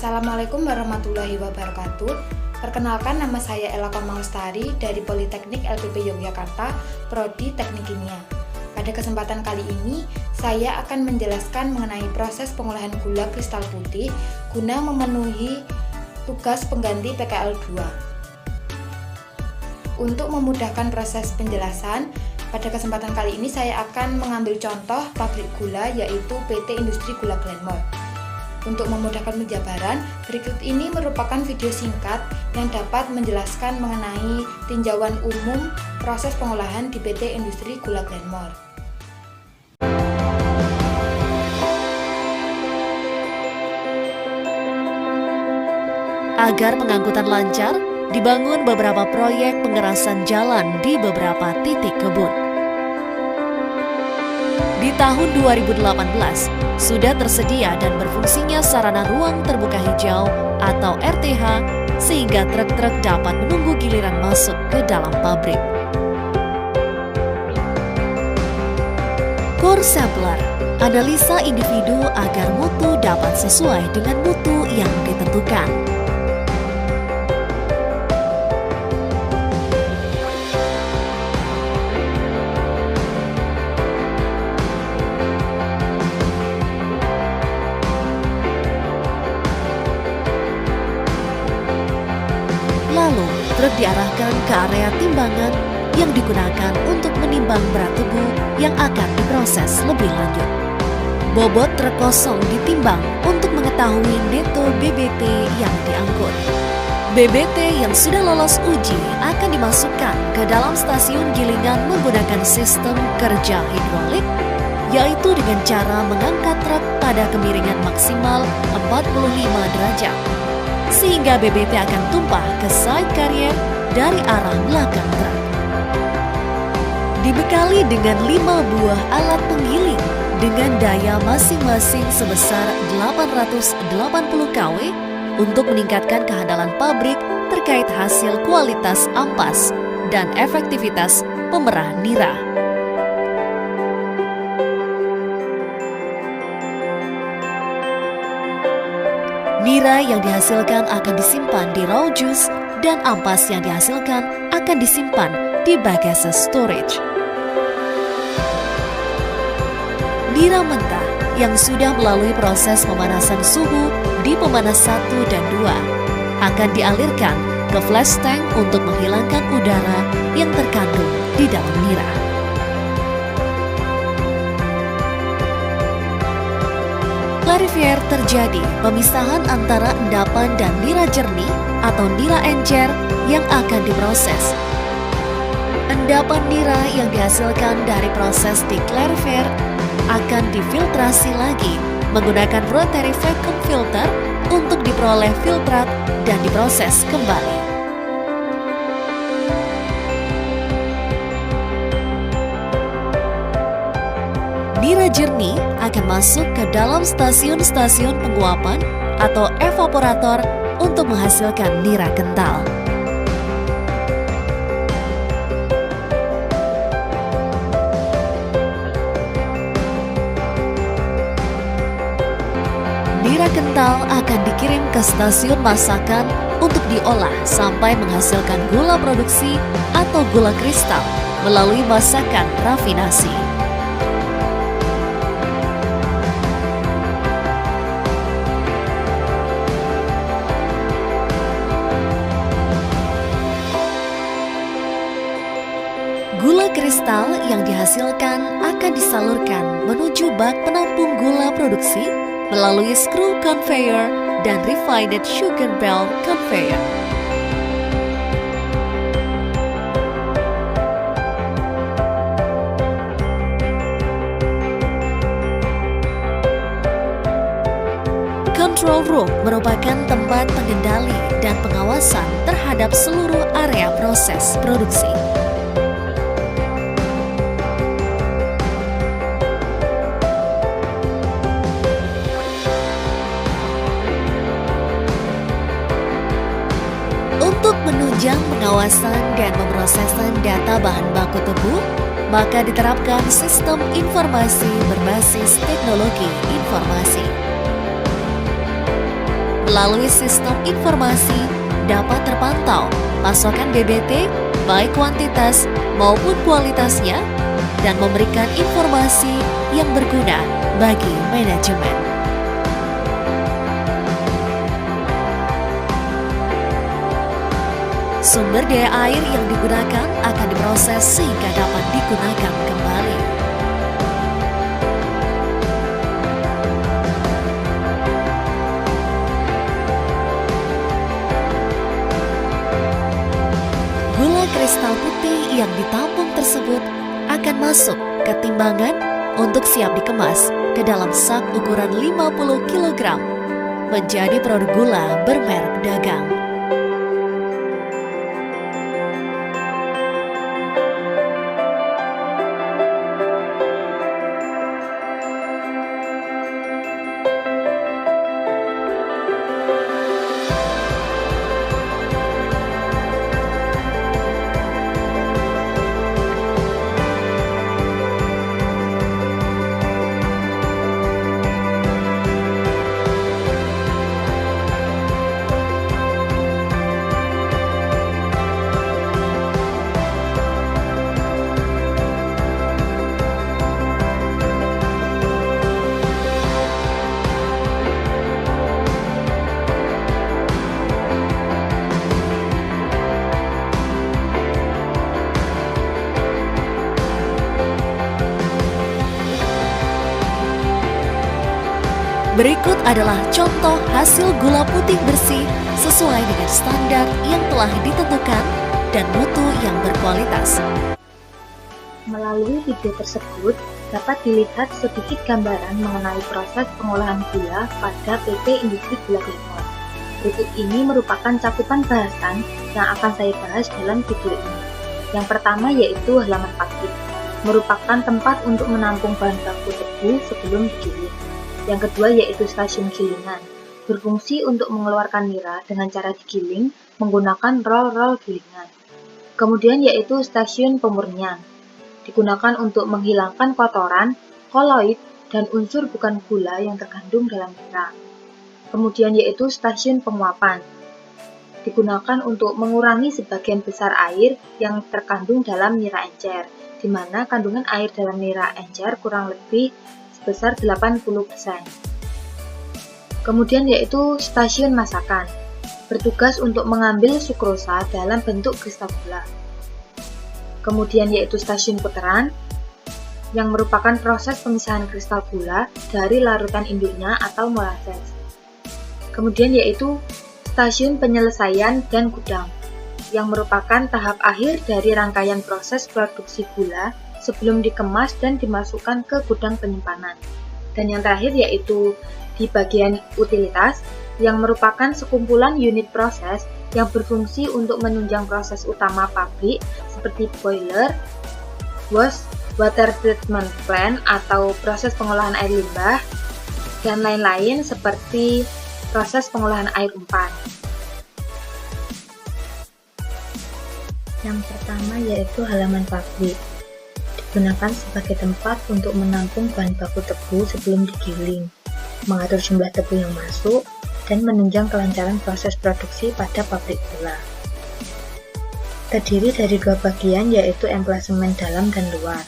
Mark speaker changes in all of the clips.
Speaker 1: Assalamualaikum warahmatullahi wabarakatuh. Perkenalkan, nama saya Ella Komangustari dari Politeknik LPP Yogyakarta, Prodi Teknik Kimia. Pada kesempatan kali ini, saya akan menjelaskan mengenai proses pengolahan gula kristal putih guna memenuhi tugas pengganti PKL2. Untuk memudahkan proses penjelasan, pada kesempatan kali ini saya akan mengambil contoh pabrik gula, yaitu PT Industri Gula Glenmore. Untuk memudahkan penjabaran, berikut ini merupakan video singkat yang dapat menjelaskan mengenai tinjauan umum proses pengolahan di PT Industri Gula Glenmore.
Speaker 2: Agar pengangkutan lancar, dibangun beberapa proyek pengerasan jalan di beberapa titik kebun. Di tahun 2018, sudah tersedia dan berfungsinya sarana ruang terbuka hijau atau RTH sehingga truk-truk dapat menunggu giliran masuk ke dalam pabrik. Core Sampler, analisa individu agar mutu dapat sesuai dengan mutu yang ditentukan. Lalu, truk diarahkan ke area timbangan yang digunakan untuk menimbang berat tubuh yang akan diproses lebih lanjut. Bobot truk kosong ditimbang untuk mengetahui neto BBT yang diangkut. BBT yang sudah lolos uji akan dimasukkan ke dalam stasiun gilingan menggunakan sistem kerja hidrolik, yaitu dengan cara mengangkat truk pada kemiringan maksimal 45 derajat. Sehingga BBT akan tumpah ke side carrier dari arah belakang truk. Dibekali dengan 5 buah alat penggiling dengan daya masing-masing sebesar 880 kW untuk meningkatkan kehandalan pabrik terkait hasil kualitas ampas dan efektivitas pemerah nira. Nira yang dihasilkan akan disimpan di raw juice dan ampas yang dihasilkan akan disimpan di bagase storage. Nira mentah yang sudah melalui proses pemanasan suhu di pemanas 1 dan 2 akan dialirkan ke flash tank untuk menghilangkan udara yang terkandung di dalam nira. Clarifier terjadi pemisahan antara endapan dan nira jernih atau nira encer yang akan diproses. Endapan nira yang dihasilkan dari proses di clarifier akan difiltrasi lagi menggunakan rotary vacuum filter untuk diperoleh filtrat dan diproses kembali. Nira jernih akan masuk ke dalam stasiun-stasiun penguapan atau evaporator untuk menghasilkan nira kental. Nira kental akan dikirim ke stasiun masakan untuk diolah sampai menghasilkan gula produksi atau gula kristal melalui masakan rafinasi. Gula kristal yang dihasilkan akan disalurkan menuju bak penampung gula produksi melalui screw conveyor dan refined sugar bell conveyor. Control room merupakan tempat pengendali dan pengawasan terhadap seluruh area proses produksi. Untuk menunjang pengawasan dan pemrosesan data bahan baku tebu, maka diterapkan sistem informasi berbasis teknologi informasi. Melalui sistem informasi dapat terpantau pasokan BBT baik kuantitas maupun kualitasnya dan memberikan informasi yang berguna bagi manajemen. Sumber daya air yang digunakan akan diproses sehingga dapat digunakan kembali. Gula kristal putih yang ditampung tersebut akan masuk ke timbangan untuk siap dikemas ke dalam sak ukuran 50 kg menjadi produk gula bermerek dagang. Berikut adalah contoh hasil gula putih bersih sesuai dengan standar yang telah ditentukan dan mutu yang berkualitas.
Speaker 1: Melalui video tersebut, dapat dilihat sedikit gambaran mengenai proses pengolahan gula pada PT Industri Gula Glenmore. Berikut ini merupakan cakupan bahasan yang akan saya bahas dalam video ini. Yang pertama yaitu halaman pabrik, merupakan tempat untuk menampung bahan baku tebu sebelum digiling. Yang kedua yaitu stasiun gilingan, berfungsi untuk mengeluarkan nira dengan cara digiling menggunakan roll-roll gilingan. Kemudian yaitu stasiun pemurnian, digunakan untuk menghilangkan kotoran, koloid, dan unsur bukan gula yang terkandung dalam nira. Kemudian yaitu stasiun penguapan, digunakan untuk mengurangi sebagian besar air yang terkandung dalam nira encer, di mana kandungan air dalam nira encer kurang lebih sebesar 80%. Kemudian yaitu stasiun masakan, bertugas untuk mengambil sukrosa dalam bentuk kristal gula. Kemudian yaitu stasiun puteran, yang merupakan proses pemisahan kristal gula dari larutan induknya atau molasses. Kemudian yaitu stasiun penyelesaian dan gudang, yang merupakan tahap akhir dari rangkaian proses produksi gula sebelum dikemas dan dimasukkan ke gudang penyimpanan. Dan yang terakhir yaitu di bagian utilitas, yang merupakan sekumpulan unit proses yang berfungsi untuk menunjang proses utama pabrik seperti boiler, water treatment plant atau proses pengolahan air limbah, dan lain-lain seperti proses pengolahan air umpan. Yang pertama yaitu halaman pabrik, digunakan sebagai tempat untuk menampung bahan baku tebu sebelum digiling, mengatur jumlah tebu yang masuk, dan menunjang kelancaran proses produksi pada pabrik gula. Terdiri dari dua bagian yaitu emplasemen dalam dan luar.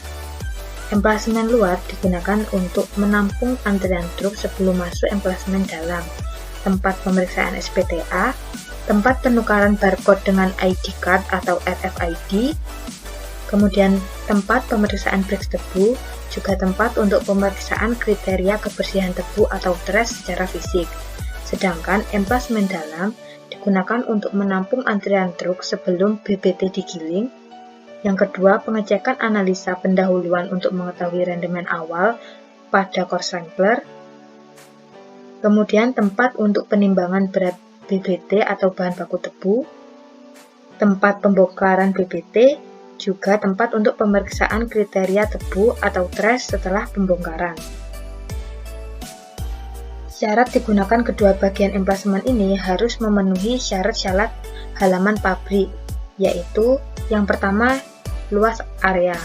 Speaker 1: Emplasemen luar digunakan untuk menampung antrian truk sebelum masuk emplasemen dalam, tempat pemeriksaan SPTA, tempat penukaran barcode dengan ID card atau RFID, kemudian tempat pemeriksaan breks tebu, juga tempat untuk pemeriksaan kriteria kebersihan tebu atau trace secara fisik. Sedangkan emplasemen dalam digunakan untuk menampung antrian truk sebelum BBT digiling. Yang kedua, pengecekan analisa pendahuluan untuk mengetahui rendemen awal pada core sampler. Kemudian tempat untuk penimbangan berat BBT atau bahan baku tebu, tempat pembongkaran BBT, juga tempat untuk pemeriksaan kriteria tebu atau trace setelah pembongkaran. Syarat digunakan kedua bagian emplasemen ini harus memenuhi syarat-syarat halaman pabrik, yaitu yang pertama luas area,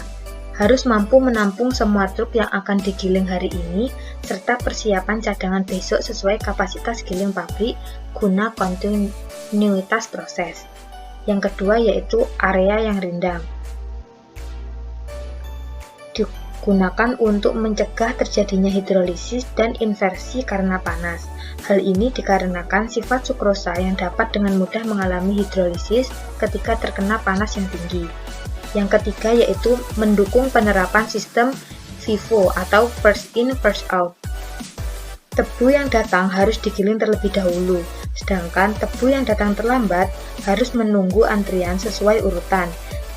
Speaker 1: harus mampu menampung semua truk yang akan digiling hari ini, serta persiapan cadangan besok sesuai kapasitas giling pabrik guna kontinuitas proses. Yang kedua yaitu area yang rindang. Digunakan untuk mencegah terjadinya hidrolisis dan inversi karena panas. Hal ini dikarenakan sifat sukrosa yang dapat dengan mudah mengalami hidrolisis ketika terkena panas yang tinggi. Yang ketiga yaitu mendukung penerapan sistem FIFO atau first in first out. Tebu yang datang harus digiling terlebih dahulu, sedangkan tebu yang datang terlambat harus menunggu antrian sesuai urutan.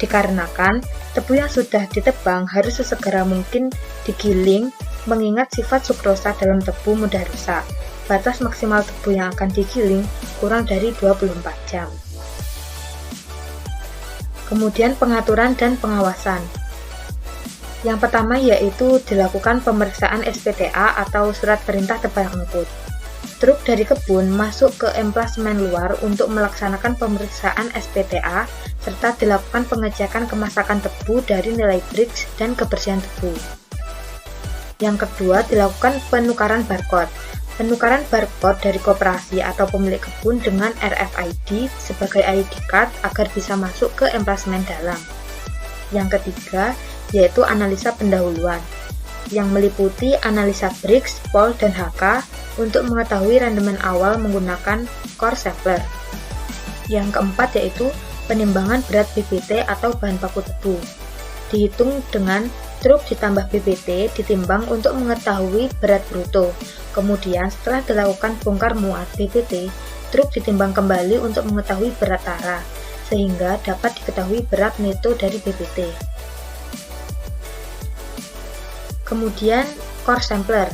Speaker 1: Dikarenakan tebu yang sudah ditebang harus sesegera mungkin digiling mengingat sifat sukrosa dalam tebu mudah rusak. Batas maksimal tebu yang akan digiling kurang dari 24 jam. Kemudian pengaturan dan pengawasan. Yang pertama yaitu dilakukan pemeriksaan SPTA atau surat perintah tebang angkut. Truk dari kebun masuk ke emplasmen luar untuk melaksanakan pemeriksaan SPTA serta dilakukan pengecekan kemasakan tebu dari nilai Brix dan kebersihan tebu. Yang kedua, dilakukan penukaran barcode. Penukaran barcode dari koperasi atau pemilik kebun dengan RFID sebagai ID card agar bisa masuk ke emplasmen dalam. Yang ketiga, yaitu analisa pendahuluan, yang meliputi analisa Brix, POL, dan HK untuk mengetahui rendemen awal menggunakan core sampler. Yang keempat yaitu penimbangan berat BBT atau bahan baku tebu. Dihitung dengan truk ditambah BBT ditimbang untuk mengetahui berat bruto. Kemudian setelah dilakukan bongkar muat BBT, truk ditimbang kembali untuk mengetahui berat tara, sehingga dapat diketahui berat neto dari BBT. Kemudian core sampler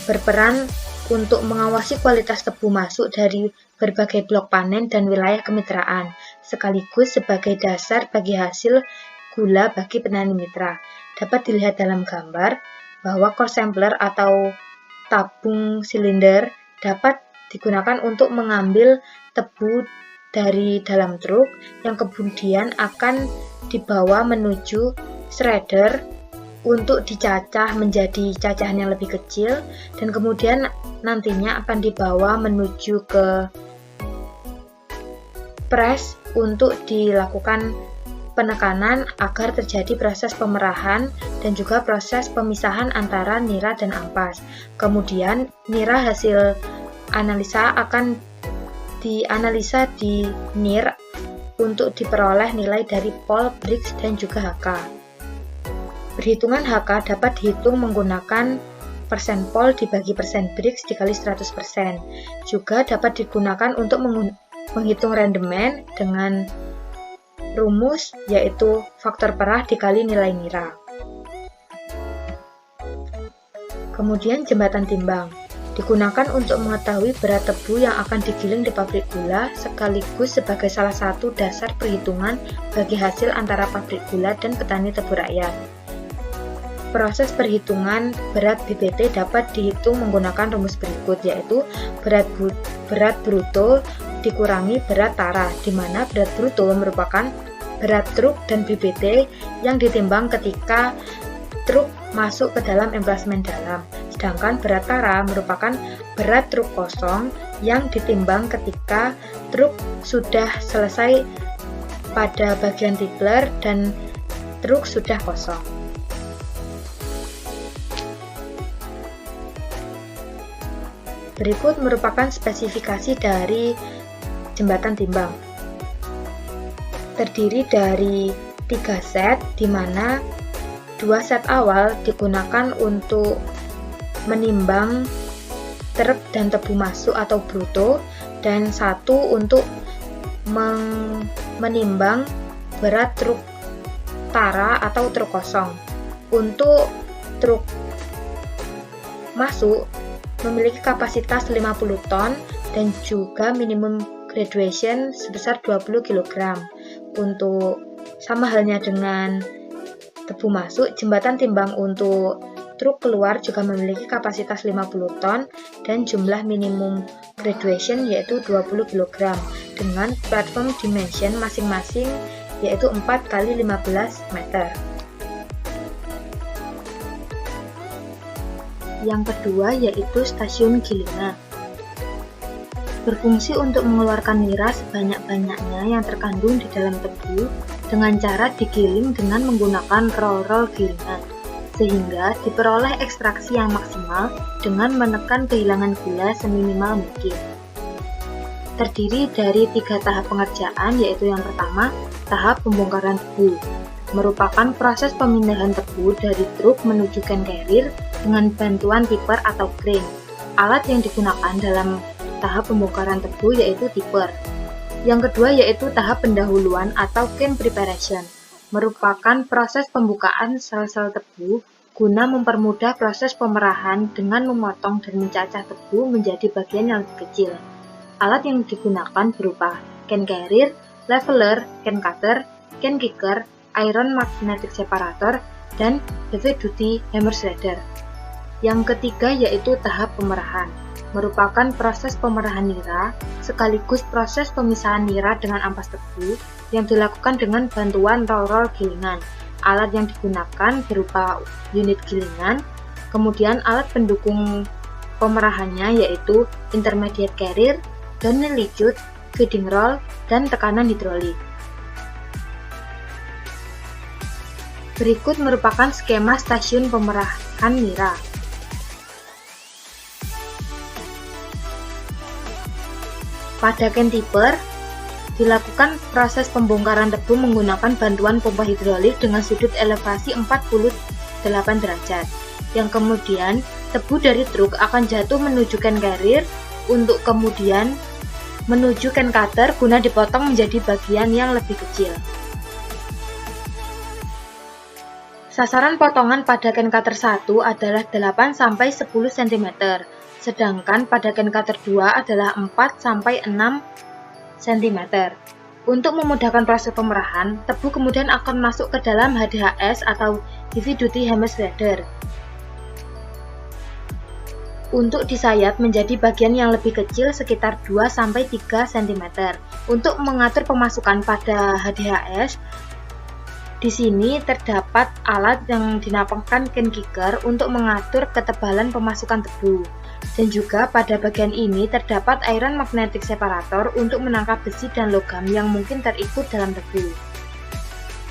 Speaker 1: berperan untuk mengawasi kualitas tebu masuk dari berbagai blok panen dan wilayah kemitraan, sekaligus sebagai dasar bagi hasil gula bagi petani mitra. Dapat dilihat dalam gambar bahwa core sampler atau tabung silinder dapat digunakan untuk mengambil tebu dari dalam truk yang kemudian akan dibawa menuju shredder untuk dicacah menjadi cacahan yang lebih kecil dan kemudian nantinya akan dibawa menuju ke press untuk dilakukan penekanan agar terjadi proses pemerahan dan juga proses pemisahan antara nira dan ampas. Kemudian nira hasil analisa akan dianalisa di NIR untuk diperoleh nilai dari POL, Brix, dan juga HK. Perhitungan HK dapat dihitung menggunakan persen POL dibagi persen Brix dikali 100%. Juga dapat digunakan untuk menghitung rendemen dengan rumus yaitu faktor perah dikali nilai nira. Kemudian jembatan timbang digunakan untuk mengetahui berat tebu yang akan digiling di pabrik gula sekaligus sebagai salah satu dasar perhitungan bagi hasil antara pabrik gula dan petani tebu rakyat. Proses perhitungan berat BBT dapat dihitung menggunakan rumus berikut, yaitu berat bruto dikurangi berat tara, di mana berat bruto merupakan berat truk dan BBT yang ditimbang ketika truk masuk ke dalam emplasmen dalam. Sedangkan berat tara merupakan berat truk kosong yang ditimbang ketika truk sudah selesai pada bagian tipler dan truk sudah kosong. Berikut merupakan spesifikasi dari jembatan timbang. Terdiri dari 3 set, di mana 2 set awal digunakan untuk menimbang truk dan tebu masuk atau bruto, dan 1 untuk menimbang berat truk tara atau truk kosong. Untuk truk masuk memiliki kapasitas 50 ton dan juga minimum graduation sebesar 20 kg. Untuk sama halnya dengan tebu masuk, jembatan timbang untuk truk keluar juga memiliki kapasitas 50 ton dan jumlah minimum graduation yaitu 20 kg dengan platform dimension masing-masing yaitu 4 x 15 meter. Yang kedua yaitu stasiun gilingan. Berfungsi untuk mengeluarkan nira sebanyak-banyaknya yang terkandung di dalam tebu dengan cara digiling dengan menggunakan roll-roll gilingan, sehingga diperoleh ekstraksi yang maksimal dengan menekan kehilangan gula seminimal mungkin. Terdiri dari 3 tahap pengerjaan, yaitu yang pertama, tahap pembongkaran tebu, merupakan proses pemindahan tebu dari truk menuju can carrier dengan bantuan tipper atau crane. Alat yang digunakan dalam tahap pembongkaran tebu yaitu tipper. Yang kedua yaitu tahap pendahuluan atau can preparation, merupakan proses pembukaan sel-sel tebu guna mempermudah proses pemerahan dengan memotong dan mencacah tebu menjadi bagian yang lebih kecil. Alat yang digunakan berupa can carrier, leveler, can cutter, can kicker, iron magnetic separator, dan heavy duty hammer shredder. Yang ketiga yaitu tahap pemerahan, merupakan proses pemerahan nira sekaligus proses pemisahan nira dengan ampas tebu yang dilakukan dengan bantuan roll-roll gilingan. Alat yang digunakan berupa unit gilingan, kemudian alat pendukung pemerahannya yaitu intermediate carrier, gunny licut, feeding roll, dan tekanan hidrolik. Berikut merupakan skema stasiun pemerahan nira. Pada can tipper, dilakukan proses pembongkaran tebu menggunakan bantuan pompa hidrolik dengan sudut elevasi 48 derajat, yang kemudian tebu dari truk akan jatuh menuju can carrier untuk kemudian menuju can cutter guna dipotong menjadi bagian yang lebih kecil. Sasaran potongan pada can cutter 1 adalah 8-10 cm, sedangkan pada can cutter 2 adalah 4-6 cm. Untuk memudahkan proses pemerahan, tebu kemudian akan masuk ke dalam HDHS atau Heavy Duty Hammer Shredder untuk disayat menjadi bagian yang lebih kecil sekitar 2-3 cm. Untuk mengatur pemasukan pada HDHS, di sini terdapat alat yang dinamakan can kicker untuk mengatur ketebalan pemasukan tebu. Dan juga pada bagian ini terdapat iron magnetic separator untuk menangkap besi dan logam yang mungkin terikut dalam tebu.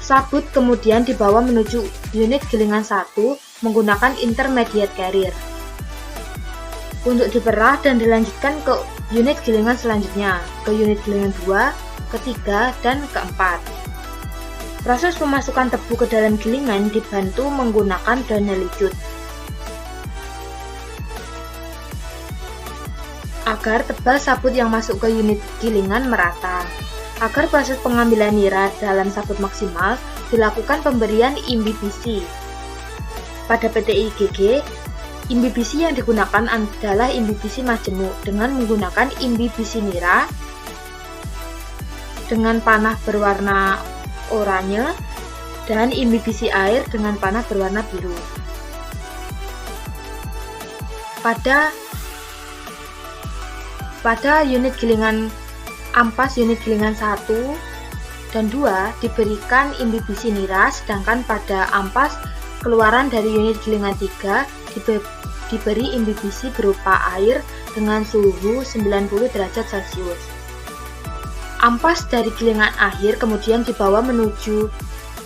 Speaker 1: Sabut kemudian dibawa menuju unit gilingan 1 menggunakan intermediate carrier untuk diperah dan dilanjutkan ke unit gilingan selanjutnya, ke unit gilingan 2, ketiga, dan keempat. Proses pemasukan tebu ke dalam gilingan dibantu menggunakan gunny licut agar tebal sabut yang masuk ke unit gilingan merata. Agar proses pengambilan nira dalam sabut maksimal, dilakukan pemberian imbibisi. Pada PTI GG, imbibisi yang digunakan adalah imbibisi majemuk dengan menggunakan imbibisi nira dengan panah berwarna oranye dan imbibisi air dengan panah berwarna biru. Pada unit gilingan ampas unit gilingan 1 dan 2 diberikan imbibisi nira, sedangkan pada ampas keluaran dari unit gilingan 3 diberi imbibisi berupa air dengan suhu 90 derajat Celcius. Ampas dari gilingan akhir kemudian dibawa menuju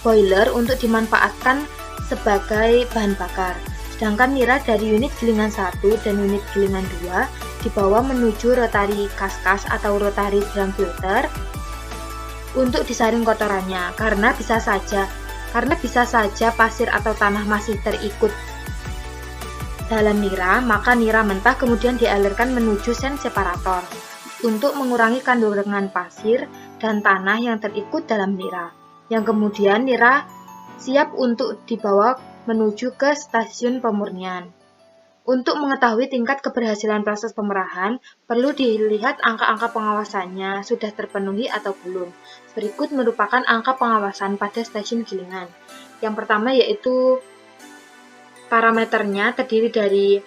Speaker 1: boiler untuk dimanfaatkan sebagai bahan bakar. Sedangkan nira dari unit gilingan 1 dan unit gilingan 2 dibawa menuju rotary kaskas atau rotary drum filter untuk disaring kotorannya, karena bisa saja pasir atau tanah masih terikut dalam nira, maka nira mentah kemudian dialirkan menuju sand separator untuk mengurangi kandungan pasir dan tanah yang terikut dalam nira, yang kemudian nira siap untuk dibawa menuju ke stasiun pemurnian. Untuk mengetahui tingkat keberhasilan proses pemerahan, perlu dilihat angka-angka pengawasannya sudah terpenuhi atau belum. Berikut merupakan angka pengawasan pada stasiun gilingan. Yang pertama yaitu parameternya terdiri dari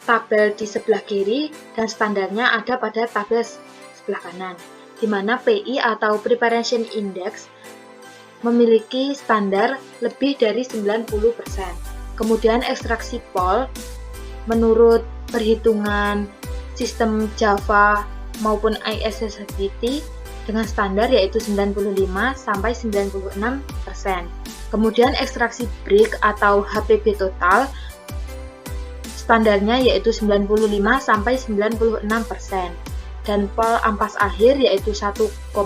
Speaker 1: tabel di sebelah kiri dan standarnya ada pada tabel sebelah kanan, di mana PI atau Preparation Index memiliki standar lebih dari 90%. Kemudian ekstraksi pol menurut perhitungan sistem Java maupun ISSability dengan standar yaitu 95-96%. Kemudian ekstraksi break atau HPB total standarnya yaitu 95-96%. Dan pol ampas akhir yaitu 1,5-2%,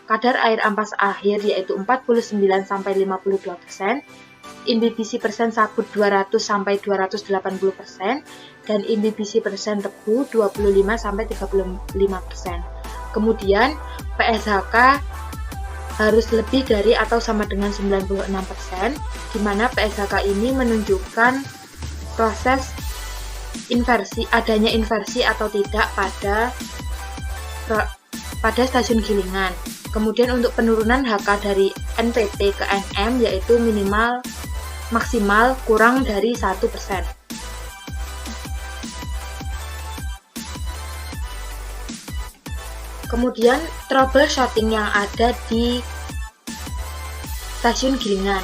Speaker 1: kadar air ampas akhir yaitu 49-52%, imbibisi persen sabut 200-280%, dan imbibisi persen tebu 25-35%. Kemudian PSHK harus lebih dari atau sama dengan 96%, di mana PSHK ini menunjukkan proses adanya inversi atau tidak pada stasiun gilingan. Kemudian untuk penurunan HK dari NPT ke NM yaitu maksimal kurang dari 1%. Kemudian troubleshooting yang ada di stasiun gilingan.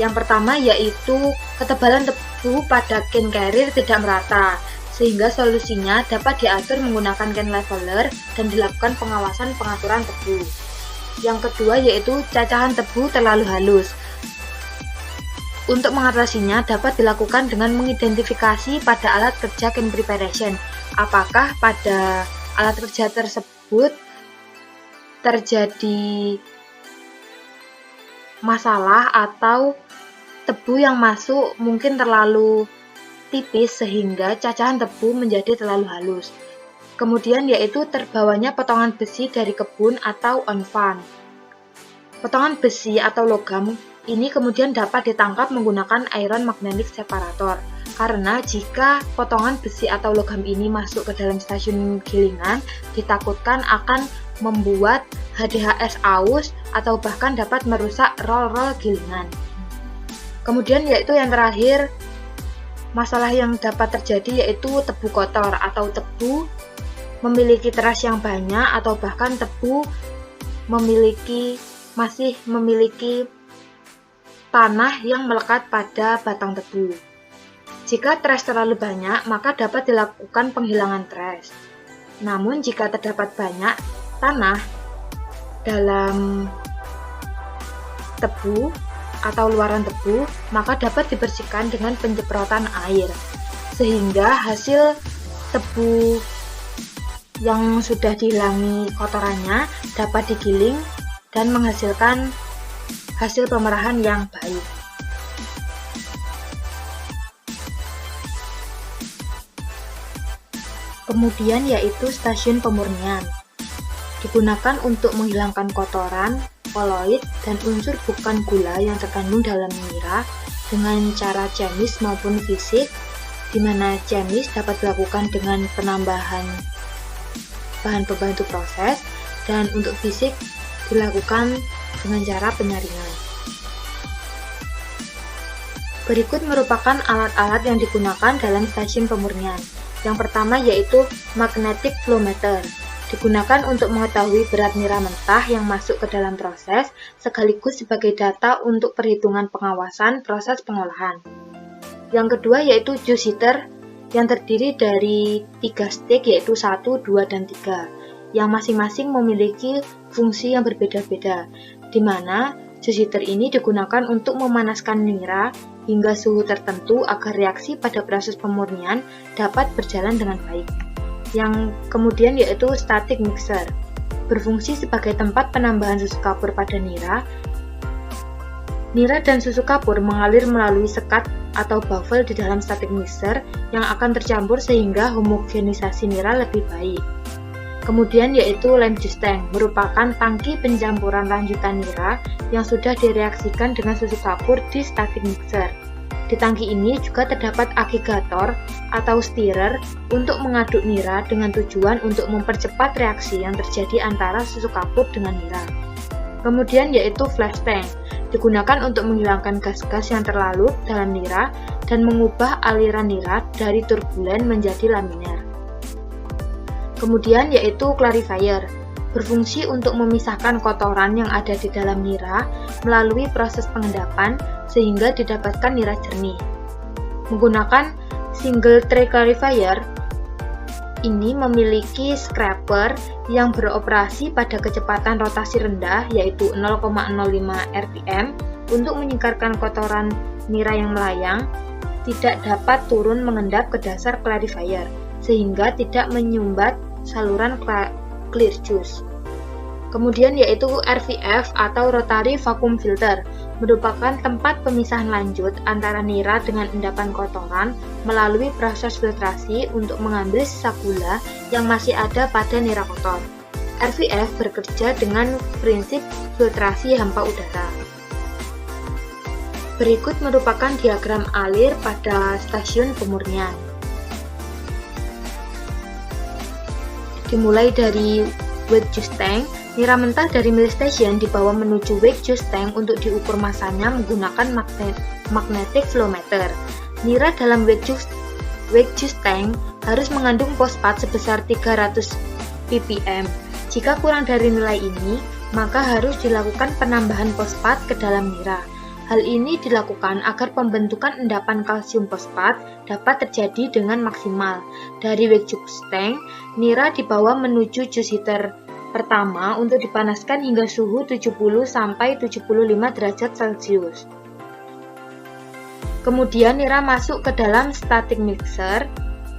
Speaker 1: Yang pertama yaitu ketebalan tebu pada can carrier tidak merata, sehingga solusinya dapat diatur menggunakan can leveler dan dilakukan pengawasan pengaturan tebu. Yang kedua yaitu cacahan tebu terlalu halus. Untuk mengatasinya dapat dilakukan dengan mengidentifikasi pada alat kerja can preparation, apakah pada alat kerja tersebut terjadi masalah atau tebu yang masuk mungkin terlalu tipis sehingga cacahan tebu menjadi terlalu halus. Kemudian yaitu terbawanya potongan besi dari kebun atau on-farm. Potongan besi atau logam ini kemudian dapat ditangkap menggunakan iron magnetic separator. Karena jika potongan besi atau logam ini masuk ke dalam stasiun gilingan, ditakutkan akan membuat HDHS aus atau bahkan dapat merusak roll-roll gilingan. Kemudian yaitu yang terakhir, masalah yang dapat terjadi yaitu tebu kotor atau tebu memiliki teras yang banyak atau bahkan tebu masih memiliki tanah yang melekat pada batang tebu. Jika teras terlalu banyak, maka dapat dilakukan penghilangan teras. Namun jika terdapat banyak tanah dalam tebu atau luaran tebu, maka dapat dibersihkan dengan penyemprotan air, sehingga hasil tebu yang sudah dihilangi kotorannya dapat digiling dan menghasilkan hasil pemerahan yang baik. Kemudian yaitu stasiun pemurnian. Digunakan untuk menghilangkan kotoran, koloid, dan unsur bukan gula yang terkandung dalam nira dengan cara chemis maupun fisik, di mana chemis dapat dilakukan dengan penambahan bahan pembantu proses, dan untuk fisik dilakukan dengan cara penyaringan. Berikut merupakan alat-alat yang digunakan dalam stasiun pemurnian. Yang pertama yaitu magnetic flow meter. Digunakan untuk mengetahui berat nira mentah yang masuk ke dalam proses, sekaligus sebagai data untuk perhitungan pengawasan proses pengolahan. Yang kedua yaitu juice heater, yang terdiri dari 3 stick yaitu 1, 2, dan 3, yang masing-masing memiliki fungsi yang berbeda-beda, di mana juice heater ini digunakan untuk memanaskan nira hingga suhu tertentu agar reaksi pada proses pemurnian dapat berjalan dengan baik. Yang kemudian yaitu static mixer, berfungsi sebagai tempat penambahan susu kapur pada nira. Nira dan susu kapur mengalir melalui sekat atau baffle di dalam static mixer yang akan tercampur sehingga homogenisasi nira lebih baik. Kemudian yaitu lime juice tank, merupakan tangki pencampuran lanjutan nira yang sudah direaksikan dengan susu kapur di static mixer. Di tangki ini juga terdapat agregator atau stirrer untuk mengaduk nira dengan tujuan untuk mempercepat reaksi yang terjadi antara susu kapur dengan nira. Kemudian yaitu flash tank, digunakan untuk menghilangkan gas-gas yang terlarut dalam nira dan mengubah aliran nira dari turbulen menjadi laminar. Kemudian yaitu clarifier, berfungsi untuk memisahkan kotoran yang ada di dalam nira melalui proses pengendapan sehingga didapatkan nira jernih. Menggunakan single tray clarifier, ini memiliki scraper yang beroperasi pada kecepatan rotasi rendah yaitu 0,05 rpm untuk menyingkirkan kotoran nira yang melayang, tidak dapat turun mengendap ke dasar clarifier sehingga tidak menyumbat saluran clear juice. Kemudian yaitu RVF atau Rotary Vacuum Filter, merupakan tempat pemisahan lanjut antara nira dengan endapan kotoran melalui proses filtrasi untuk mengambil sisa gula yang masih ada pada nira kotor. RVF bekerja dengan prinsip filtrasi hampa udara. Berikut merupakan diagram alir pada stasiun pemurnian. Dimulai dari wet juice tank, nira mentah dari mill station dibawa menuju wet juice tank untuk diukur masanya menggunakan magnetic flow meter. Nira dalam wet juice tank harus mengandung fosfat sebesar 300 ppm. Jika kurang dari nilai ini, maka harus dilakukan penambahan fosfat ke dalam nira. Hal ini dilakukan agar pembentukan endapan kalsium fosfat dapat terjadi dengan maksimal. Dari wet juice tank, nira dibawa menuju juice heater pertama untuk dipanaskan hingga suhu 70-75 derajat Celcius. Kemudian nira masuk ke dalam static mixer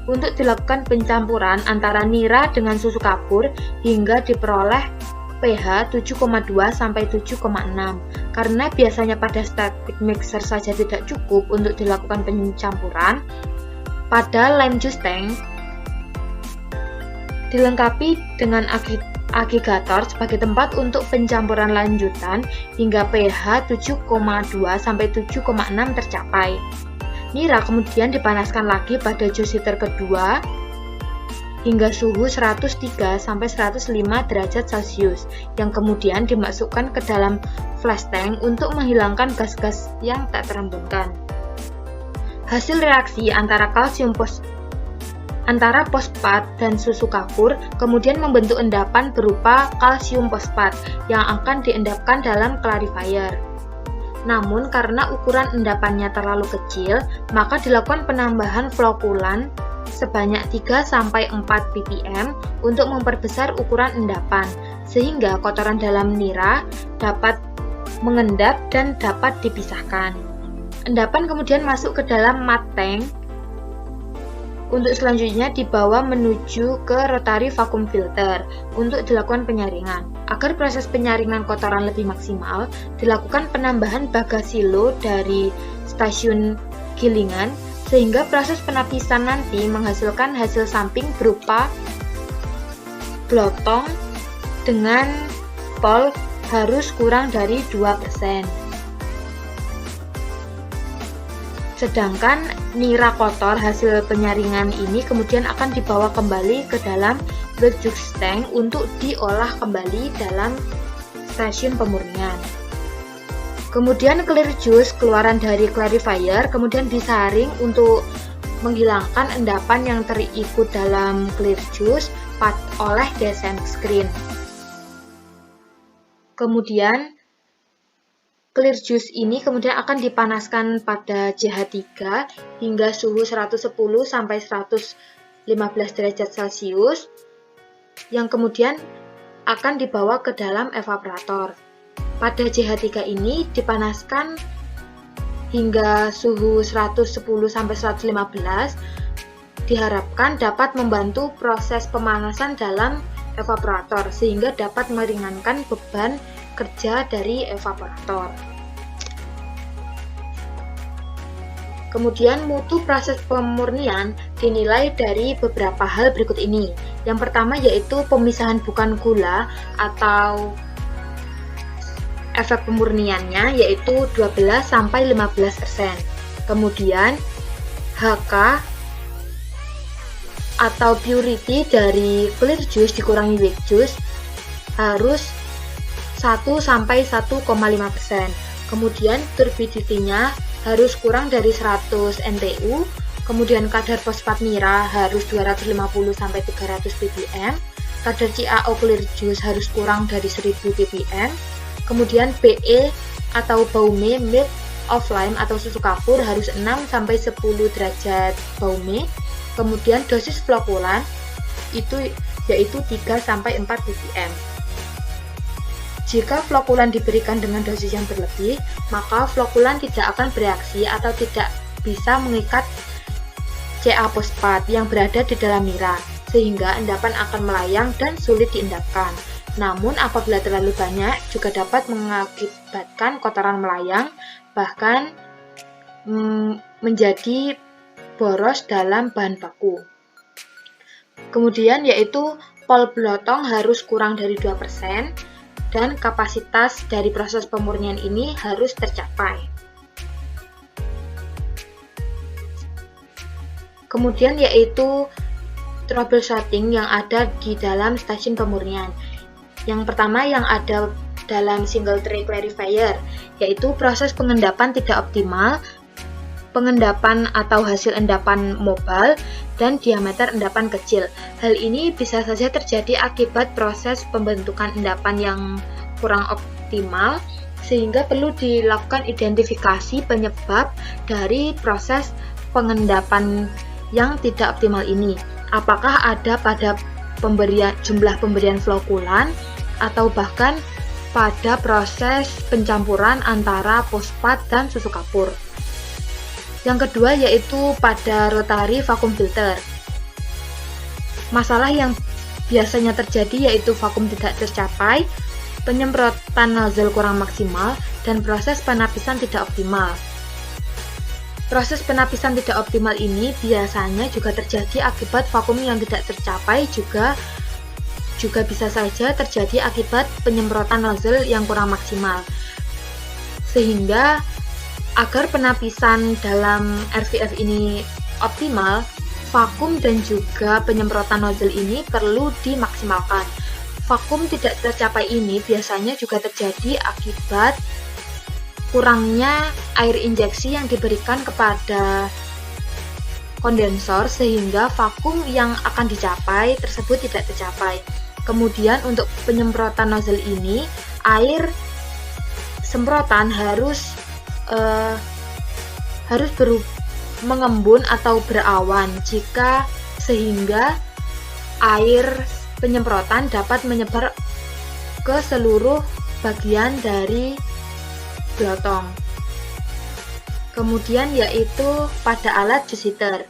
Speaker 1: untuk dilakukan pencampuran antara nira dengan susu kapur hingga diperoleh pH 7,2 sampai 7,6. Karena biasanya pada static mixer saja tidak cukup untuk dilakukan pencampuran, pada lime juice tank dilengkapi dengan agregator sebagai tempat untuk pencampuran lanjutan hingga pH 7,2 sampai 7,6 tercapai. Nira kemudian dipanaskan lagi pada juice heater kedua hingga suhu 103 sampai 105 derajat Celcius yang kemudian dimasukkan ke dalam flash tank untuk menghilangkan gas-gas yang tak terembunkan. Hasil reaksi antara fosfat dan susu kapur kemudian membentuk endapan berupa kalsium fosfat yang akan diendapkan dalam clarifier. Namun karena ukuran endapannya terlalu kecil, maka dilakukan penambahan flokulan sebanyak 3-4 ppm untuk memperbesar ukuran endapan, sehingga kotoran dalam nira dapat mengendap dan dapat dipisahkan. Endapan kemudian masuk ke dalam mud tank untuk selanjutnya dibawa menuju ke rotary vacuum filter untuk dilakukan penyaringan. Agar proses penyaringan kotoran lebih maksimal, dilakukan penambahan bagasilo dari stasiun gilingan sehingga proses penapisan nanti menghasilkan hasil samping berupa glotong dengan pol harus kurang dari 2%. Sedangkan nira kotor hasil penyaringan ini kemudian akan dibawa kembali ke dalam wet juice tank untuk diolah kembali dalam stasiun pemurnian. Kemudian clear juice keluaran dari clarifier kemudian disaring untuk menghilangkan endapan yang terikut dalam clear juice oleh descent screen. Kemudian clear juice ini kemudian akan dipanaskan pada JH3 hingga suhu 110 sampai 115 derajat Celcius yang kemudian akan dibawa ke dalam evaporator. Pada JH3 ini dipanaskan hingga suhu 110 sampai 115 diharapkan dapat membantu proses pemanasan dalam evaporator sehingga dapat meringankan beban kerja dari evaporator. Kemudian mutu proses pemurnian dinilai dari beberapa hal berikut ini. Yang pertama yaitu pemisahan bukan gula atau efek pemurniannya yaitu 12-15%. Kemudian HK atau purity dari clear juice dikurangi weak juice harus 1-1,5%. Kemudian turbidity-nya harus kurang dari 100 NTU. Kemudian kadar fosfat nira harus 250-300 ppm. Kadar CaO clear juice harus kurang dari 1000 ppm. Kemudian BE atau baume milk of lime atau susu kapur harus 6-10 derajat Baume. Kemudian dosis flokulan itu yaitu 3-4 ppm. Jika flokulan diberikan dengan dosis yang berlebih, maka flokulan tidak akan bereaksi atau tidak bisa mengikat Ca fosfat yang berada di dalam nira, sehingga endapan akan melayang dan sulit diendapkan. Namun apabila terlalu banyak juga dapat mengakibatkan kotoran melayang, bahkan menjadi boros dalam bahan baku. Kemudian yaitu pol blotong harus kurang dari 2%, dan kapasitas dari proses pemurnian ini harus tercapai. Kemudian yaitu troubleshooting yang ada di dalam stasiun pemurnian. Yang pertama yang ada dalam single tray clarifier, yaitu proses pengendapan tidak optimal, pengendapan atau hasil endapan mobile, dan diameter endapan kecil. Hal ini bisa saja terjadi akibat proses pembentukan endapan yang kurang optimal, sehingga perlu dilakukan identifikasi penyebab dari proses pengendapan yang tidak optimal ini. Apakah ada pada jumlah pemberian flokulan, atau bahkan pada proses pencampuran antara fosfat dan susu kapur. Yang kedua yaitu pada rotary vacuum filter. Masalah yang biasanya terjadi yaitu vakum tidak tercapai, penyemprotan nozzle kurang maksimal, dan proses penapisan tidak optimal. Proses penapisan tidak optimal ini biasanya juga terjadi akibat vakum yang tidak tercapai, juga bisa saja terjadi akibat penyemprotan nozzle yang kurang maksimal. Sehingga agar penapisan dalam RVF ini optimal, vakum dan juga penyemprotan nozzle ini perlu dimaksimalkan. Vakum tidak tercapai ini biasanya juga terjadi akibat kurangnya air injeksi yang diberikan kepada kondensor, sehingga vakum yang akan dicapai tersebut tidak tercapai. Kemudian untuk penyemprotan nozzle ini, air semprotan harus mengembun atau berawan sehingga air penyemprotan dapat menyebar ke seluruh bagian dari blotong. Kemudian yaitu pada alat juice heater.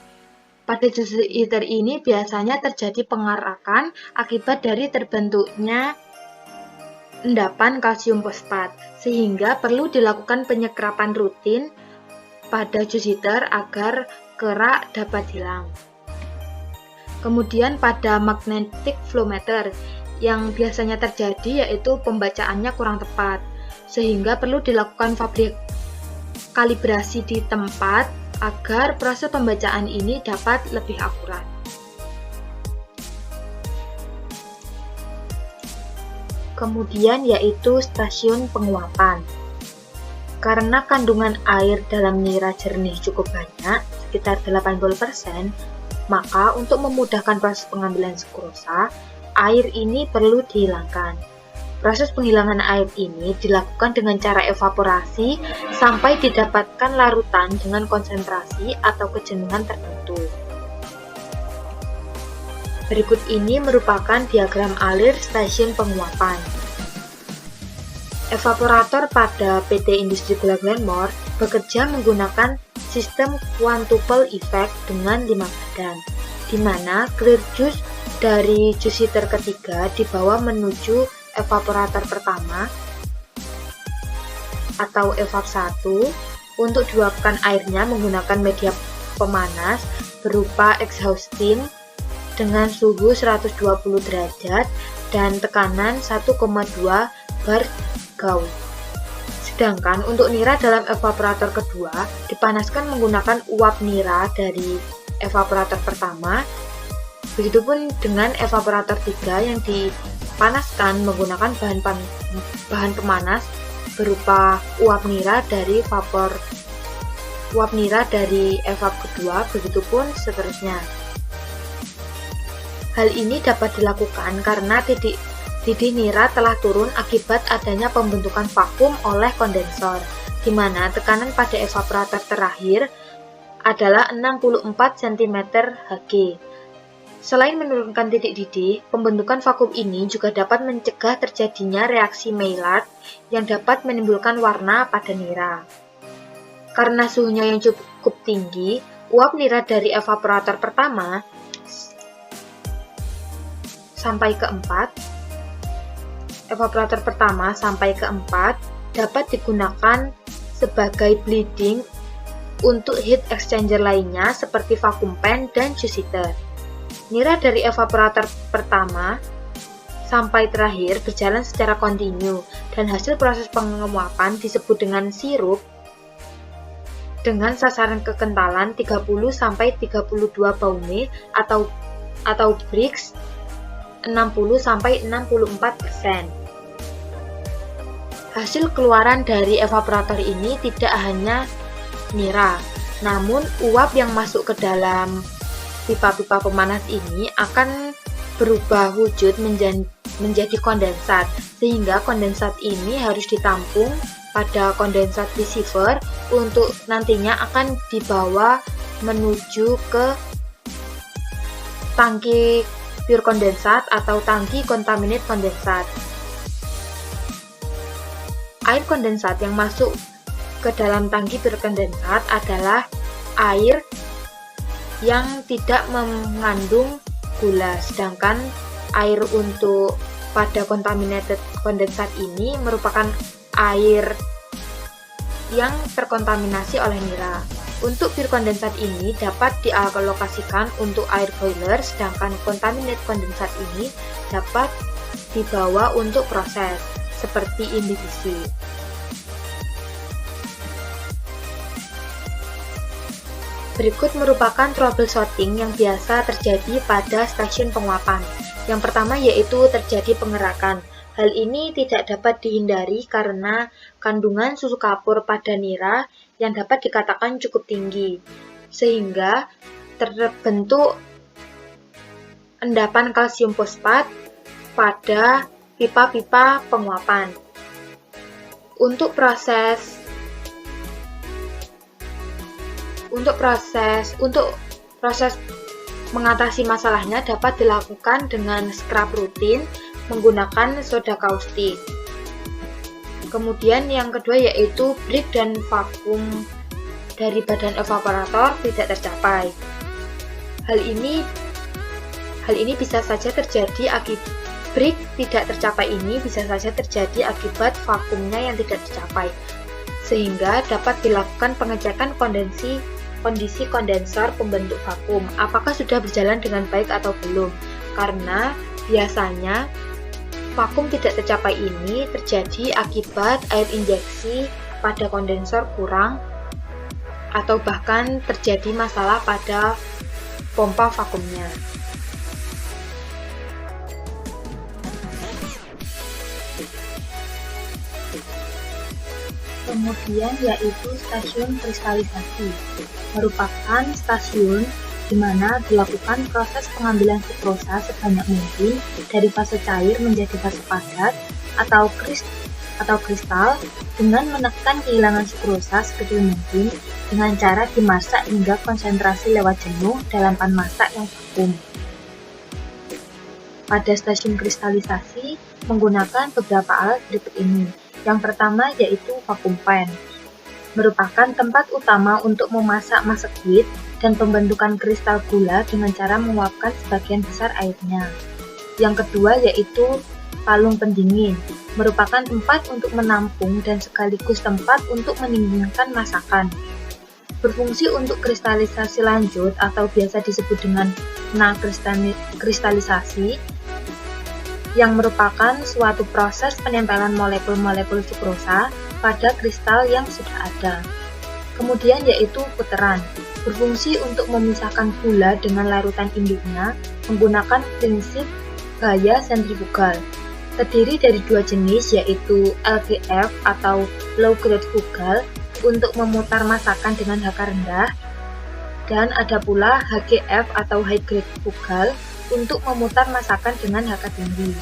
Speaker 1: Pada juice heater ini biasanya terjadi pengarakan akibat dari terbentuknya endapan kalsium fosfat, sehingga perlu dilakukan penyekerapan rutin pada juice heater agar kerak dapat hilang. Kemudian pada magnetic flow meter, yang biasanya terjadi yaitu pembacaannya kurang tepat, sehingga perlu dilakukan kalibrasi di tempat agar proses pembacaan ini dapat lebih akurat. Kemudian yaitu stasiun penguapan. Karena kandungan air dalam nira jernih cukup banyak, sekitar 80%, maka untuk memudahkan proses pengambilan sukrosa, air ini perlu dihilangkan. Proses penghilangan air ini dilakukan dengan cara evaporasi sampai didapatkan larutan dengan konsentrasi atau kejenuhan tertentu. Berikut ini merupakan diagram alir stasiun penguapan. Evaporator pada PT Industri Gula Glenmore bekerja menggunakan sistem quintuple effect dengan 5 badan, di mana clear juice dari juice heater ketiga dibawa menuju evaporator pertama atau evap 1 untuk diuapkan airnya menggunakan media pemanas berupa exhaustin dengan suhu 120 derajat dan tekanan 1,2 bar Gauss. Sedangkan untuk nira dalam evaporator kedua dipanaskan menggunakan uap nira dari evaporator pertama. Begitupun dengan evaporator 3 yang dipanaskan menggunakan bahan pemanas berupa uap nira dari evap kedua, begitupun seterusnya. Hal ini dapat dilakukan karena didih nira telah turun akibat adanya pembentukan vakum oleh kondensor, di mana tekanan pada evaporator terakhir adalah 64 cm Hg. Selain menurunkan titik didih, pembentukan vakum ini juga dapat mencegah terjadinya reaksi Maillard yang dapat menimbulkan warna pada nira. Karena suhunya yang cukup tinggi, uap nira dari evaporator pertama sampai keempat dapat digunakan sebagai bleeding untuk heat exchanger lainnya seperti vacuum pan dan juice heater. Nira dari evaporator pertama sampai terakhir berjalan secara kontinu dan hasil proses penguapan disebut dengan sirup dengan sasaran kekentalan 30-32 baume atau Brix 60-64%. Hasil keluaran dari evaporator ini tidak hanya nira, namun uap yang masuk ke dalam pipa-pipa pemanas ini akan berubah wujud menjadi kondensat, sehingga kondensat ini harus ditampung pada kondensat receiver untuk nantinya akan dibawa menuju ke tangki pure kondensat atau tangki contaminate kondensat. Air kondensat yang masuk ke dalam tangki pure kondensat adalah air yang tidak mengandung gula, sedangkan air untuk pada contaminated kondensat ini merupakan air yang terkontaminasi oleh nira. Untuk pure kondensat ini dapat dialokasikan untuk air boiler, sedangkan contaminated kondensat ini dapat dibawa untuk proses seperti imbibisi. Berikut merupakan troubleshooting yang biasa terjadi pada stasiun penguapan. Yang pertama yaitu terjadi pengerakan. Hal ini tidak dapat dihindari karena kandungan susu kapur pada nira yang dapat dikatakan cukup tinggi, sehingga terbentuk endapan kalsium fosfat pada pipa-pipa penguapan. Untuk proses mengatasi masalahnya dapat dilakukan dengan scrub rutin menggunakan soda kaustik. Kemudian yang kedua yaitu break dan vakum dari badan evaporator tidak tercapai. Hal ini bisa saja terjadi akibat break tidak tercapai ini bisa saja terjadi akibat vakumnya yang tidak tercapai, sehingga dapat dilakukan pengecekan kondisi kondensor pembentuk vakum apakah sudah berjalan dengan baik atau belum, karena biasanya vakum tidak tercapai ini terjadi akibat air injeksi pada kondensor kurang atau bahkan terjadi masalah pada pompa vakumnya.
Speaker 3: Kemudian yaitu stasiun kristalisasi, merupakan stasiun di mana dilakukan proses pengambilan sukrosa sebanyak mungkin dari fase cair menjadi fase padat atau kristal dengan menekan kehilangan sukrosa sekecil mungkin dengan cara dimasak hingga konsentrasi lewat jenuh dalam pan masak yang vakum. Pada stasiun kristalisasi menggunakan beberapa alat berikut ini. Yang pertama yaitu vacuum pan, merupakan tempat utama untuk memasak masa kulit dan pembentukan kristal gula dengan cara menguapkan sebagian besar airnya. Yang kedua yaitu palung pendingin, merupakan tempat untuk menampung dan sekaligus tempat untuk mendinginkan masakan. Berfungsi untuk kristalisasi lanjut atau biasa disebut dengan kristalisasi, yang merupakan suatu proses penempelan molekul-molekul sukrosa pada kristal yang sudah ada. Kemudian yaitu puteran, berfungsi untuk memisahkan gula dengan larutan induknya menggunakan prinsip gaya sentrifugal. Terdiri dari dua jenis yaitu LGF atau low grade fugal untuk memutar masakan dengan HK rendah, dan ada pula HGF atau high grade fugal untuk memutar masakan dengan HK tinggi.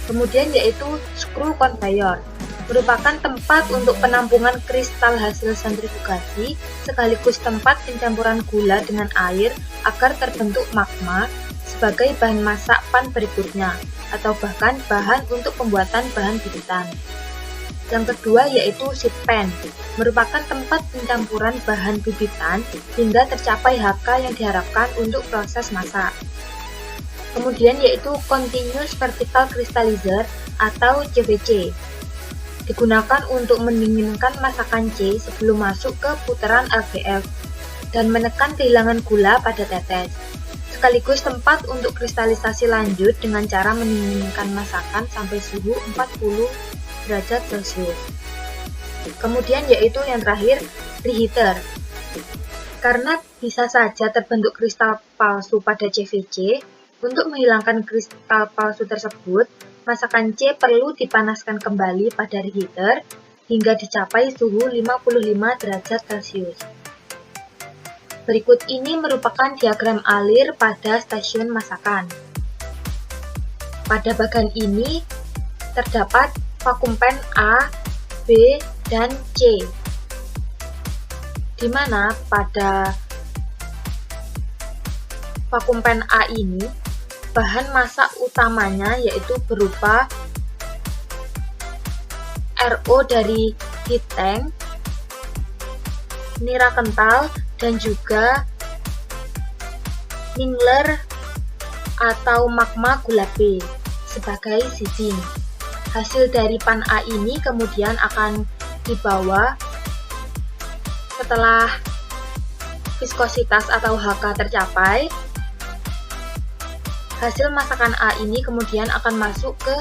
Speaker 3: Kemudian yaitu screw conveyor, merupakan tempat untuk penampungan kristal hasil sentrifugasi sekaligus tempat pencampuran gula dengan air agar terbentuk magma sebagai bahan masak pan berikutnya atau bahkan bahan untuk pembuatan bahan bibitan. Yang kedua yaitu seed pan, merupakan tempat pencampuran bahan bibitan hingga tercapai HK yang diharapkan untuk proses masak. Kemudian yaitu Continuous Vertical Crystallizer atau CVC, digunakan untuk mendinginkan masakan C sebelum masuk ke putaran LBF dan menekan kehilangan gula pada tetes, sekaligus tempat untuk kristalisasi lanjut dengan cara mendinginkan masakan sampai suhu 40 derajat Celcius. Kemudian yaitu yang terakhir, reheater. Karena bisa saja terbentuk kristal palsu pada CVC, untuk menghilangkan kristal palsu tersebut, masakan C perlu dipanaskan kembali pada reheater hingga dicapai suhu 55 derajat Celcius. Berikut ini merupakan diagram alir pada stasiun masakan. Pada bagian ini terdapat vakum pan A, B, dan C, di mana pada vakum pan A ini bahan masak utamanya yaitu berupa RO dari heat tank, nira kental, dan juga mingler atau magma gula B sebagai seeding. Hasil dari pan A ini kemudian akan dibawa setelah viskositas atau HK tercapai. Hasil masakan A ini kemudian akan masuk ke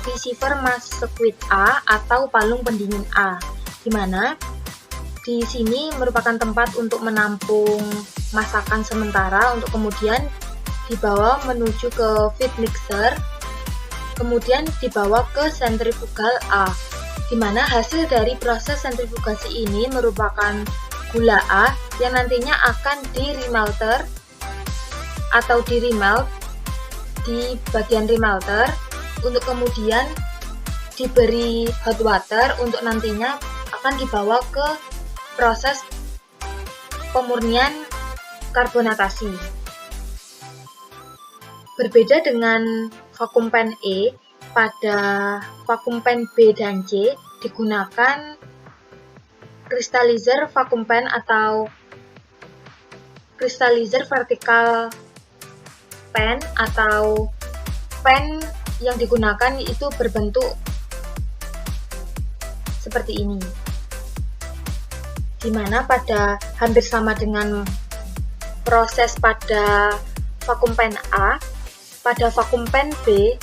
Speaker 3: receiver masquet A atau palung pendingin A, di mana di sini merupakan tempat untuk menampung masakan sementara untuk kemudian dibawa menuju ke feed mixer, kemudian dibawa ke sentrifugal A, di mana hasil dari proses sentrifugasi ini merupakan gula A yang nantinya akan di-remelter atau di-remelt di bagian remelter untuk kemudian diberi hot water untuk nantinya akan dibawa ke proses pemurnian karbonatasi. Berbeda dengan vakum pan E, pada vakum pan B dan C digunakan crystallizer vakum pan atau crystallizer vertical pan atau pan yang digunakan itu berbentuk seperti ini, dimana pada hampir sama dengan proses pada vakum pan A, pada vakum pan B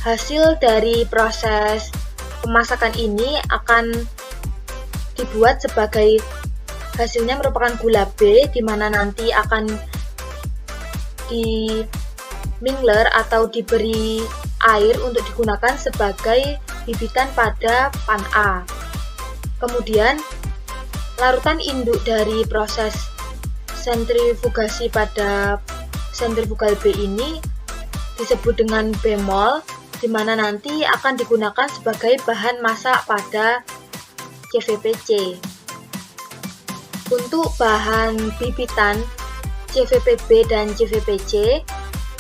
Speaker 3: hasil dari proses pemasakan ini akan dibuat sebagai hasilnya merupakan gula B, dimana nanti akan di mingler atau diberi air untuk digunakan sebagai bibitan pada pan A. Kemudian larutan induk dari proses sentrifugasi pada sentrifugal B ini disebut dengan bemol, di mana nanti akan digunakan sebagai bahan masak pada CVPC. Untuk bahan bibitan CVPB dan CVPC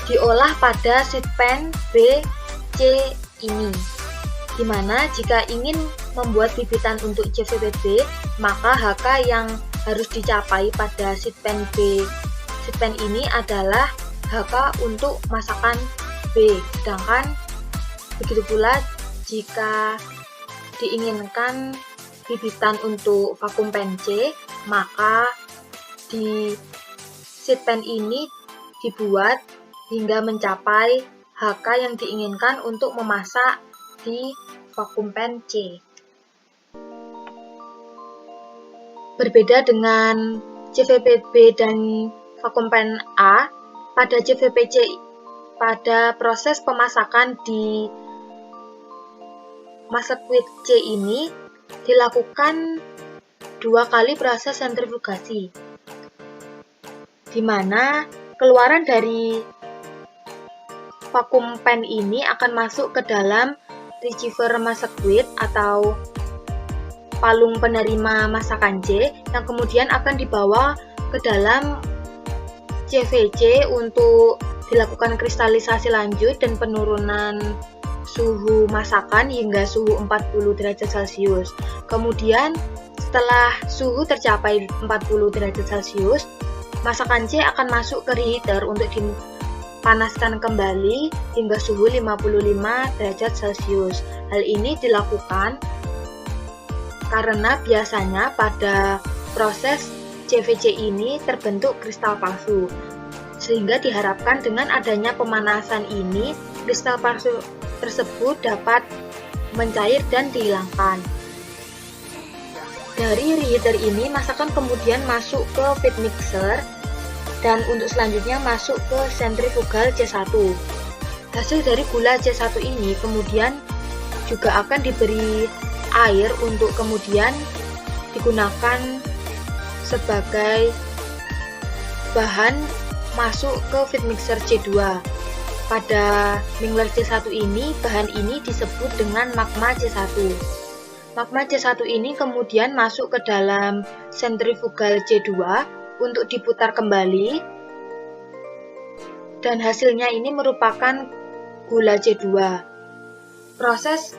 Speaker 3: diolah pada seed pan B, C ini, dimana jika ingin membuat bibitan untuk CVPB maka HK yang harus dicapai pada seed pan B, seed pan ini adalah HK untuk masakan B, sedangkan begitu pula jika diinginkan bibitan untuk vakum pan C, maka di seed pan ini dibuat hingga mencapai HK yang diinginkan untuk memasak di vakum pan C. Berbeda dengan CVPB dan vakum pan A, pada CVPC pada proses pemasakan di masquet C ini dilakukan 2 kali proses sentrifugasi, di mana keluaran dari vakum pan ini akan masuk ke dalam receiver masakwit atau palung penerima masakan C yang kemudian akan dibawa ke dalam CVC untuk dilakukan kristalisasi lanjut dan penurunan suhu masakan hingga suhu 40 derajat Celcius. Kemudian setelah suhu tercapai 40 derajat Celcius, masakan C akan masuk ke reheater untuk dipanaskan kembali hingga suhu 55 derajat Celcius. Hal ini dilakukan karena biasanya pada proses CVC ini terbentuk kristal palsu, sehingga diharapkan dengan adanya pemanasan ini, kristal palsu tersebut dapat mencair dan dihilangkan. Dari reheater ini, masakan kemudian masuk ke feed mixer dan untuk selanjutnya masuk ke sentrifugal C1. Hasil dari gula C1 ini kemudian juga akan diberi air untuk kemudian digunakan sebagai bahan masuk ke feed mixer C2. Pada mingler C1 ini, bahan ini disebut dengan magma C1. Magma C1 ini kemudian masuk ke dalam sentrifugal C2 untuk diputar kembali, dan hasilnya ini merupakan gula C2. Proses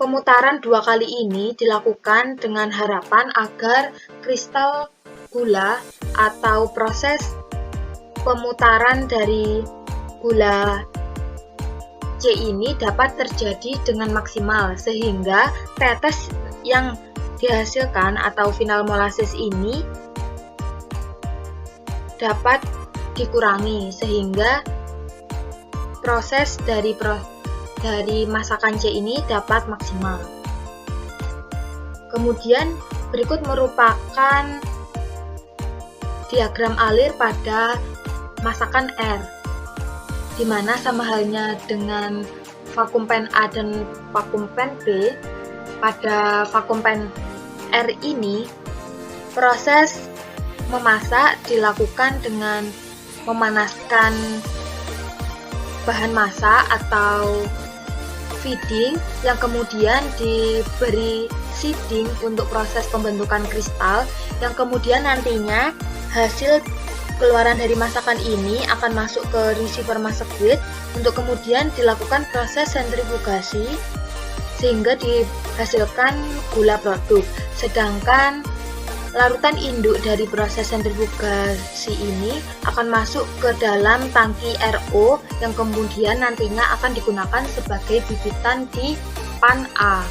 Speaker 3: pemutaran dua kali ini dilakukan dengan harapan agar kristal gula atau proses pemutaran dari gula C ini dapat terjadi dengan maksimal, sehingga tetes yang dihasilkan atau final molasses ini dapat dikurangi, sehingga proses dari masakan C ini dapat maksimal. Kemudian berikut merupakan diagram alir pada masakan R, di mana sama halnya dengan vakum pen A dan vakum pen B. Pada vakum pen R ini, proses memasak dilakukan dengan memanaskan bahan masak atau feeding yang kemudian diberi seeding untuk proses pembentukan kristal, yang kemudian nantinya hasil keluaran dari masakan ini akan masuk ke receiver masakwit untuk kemudian dilakukan proses sentrifugasi sehingga dihasilkan gula produk. Sedangkan larutan induk dari proses sentrifugasi ini akan masuk ke dalam tangki RO yang kemudian nantinya akan digunakan sebagai bibitan di pan A.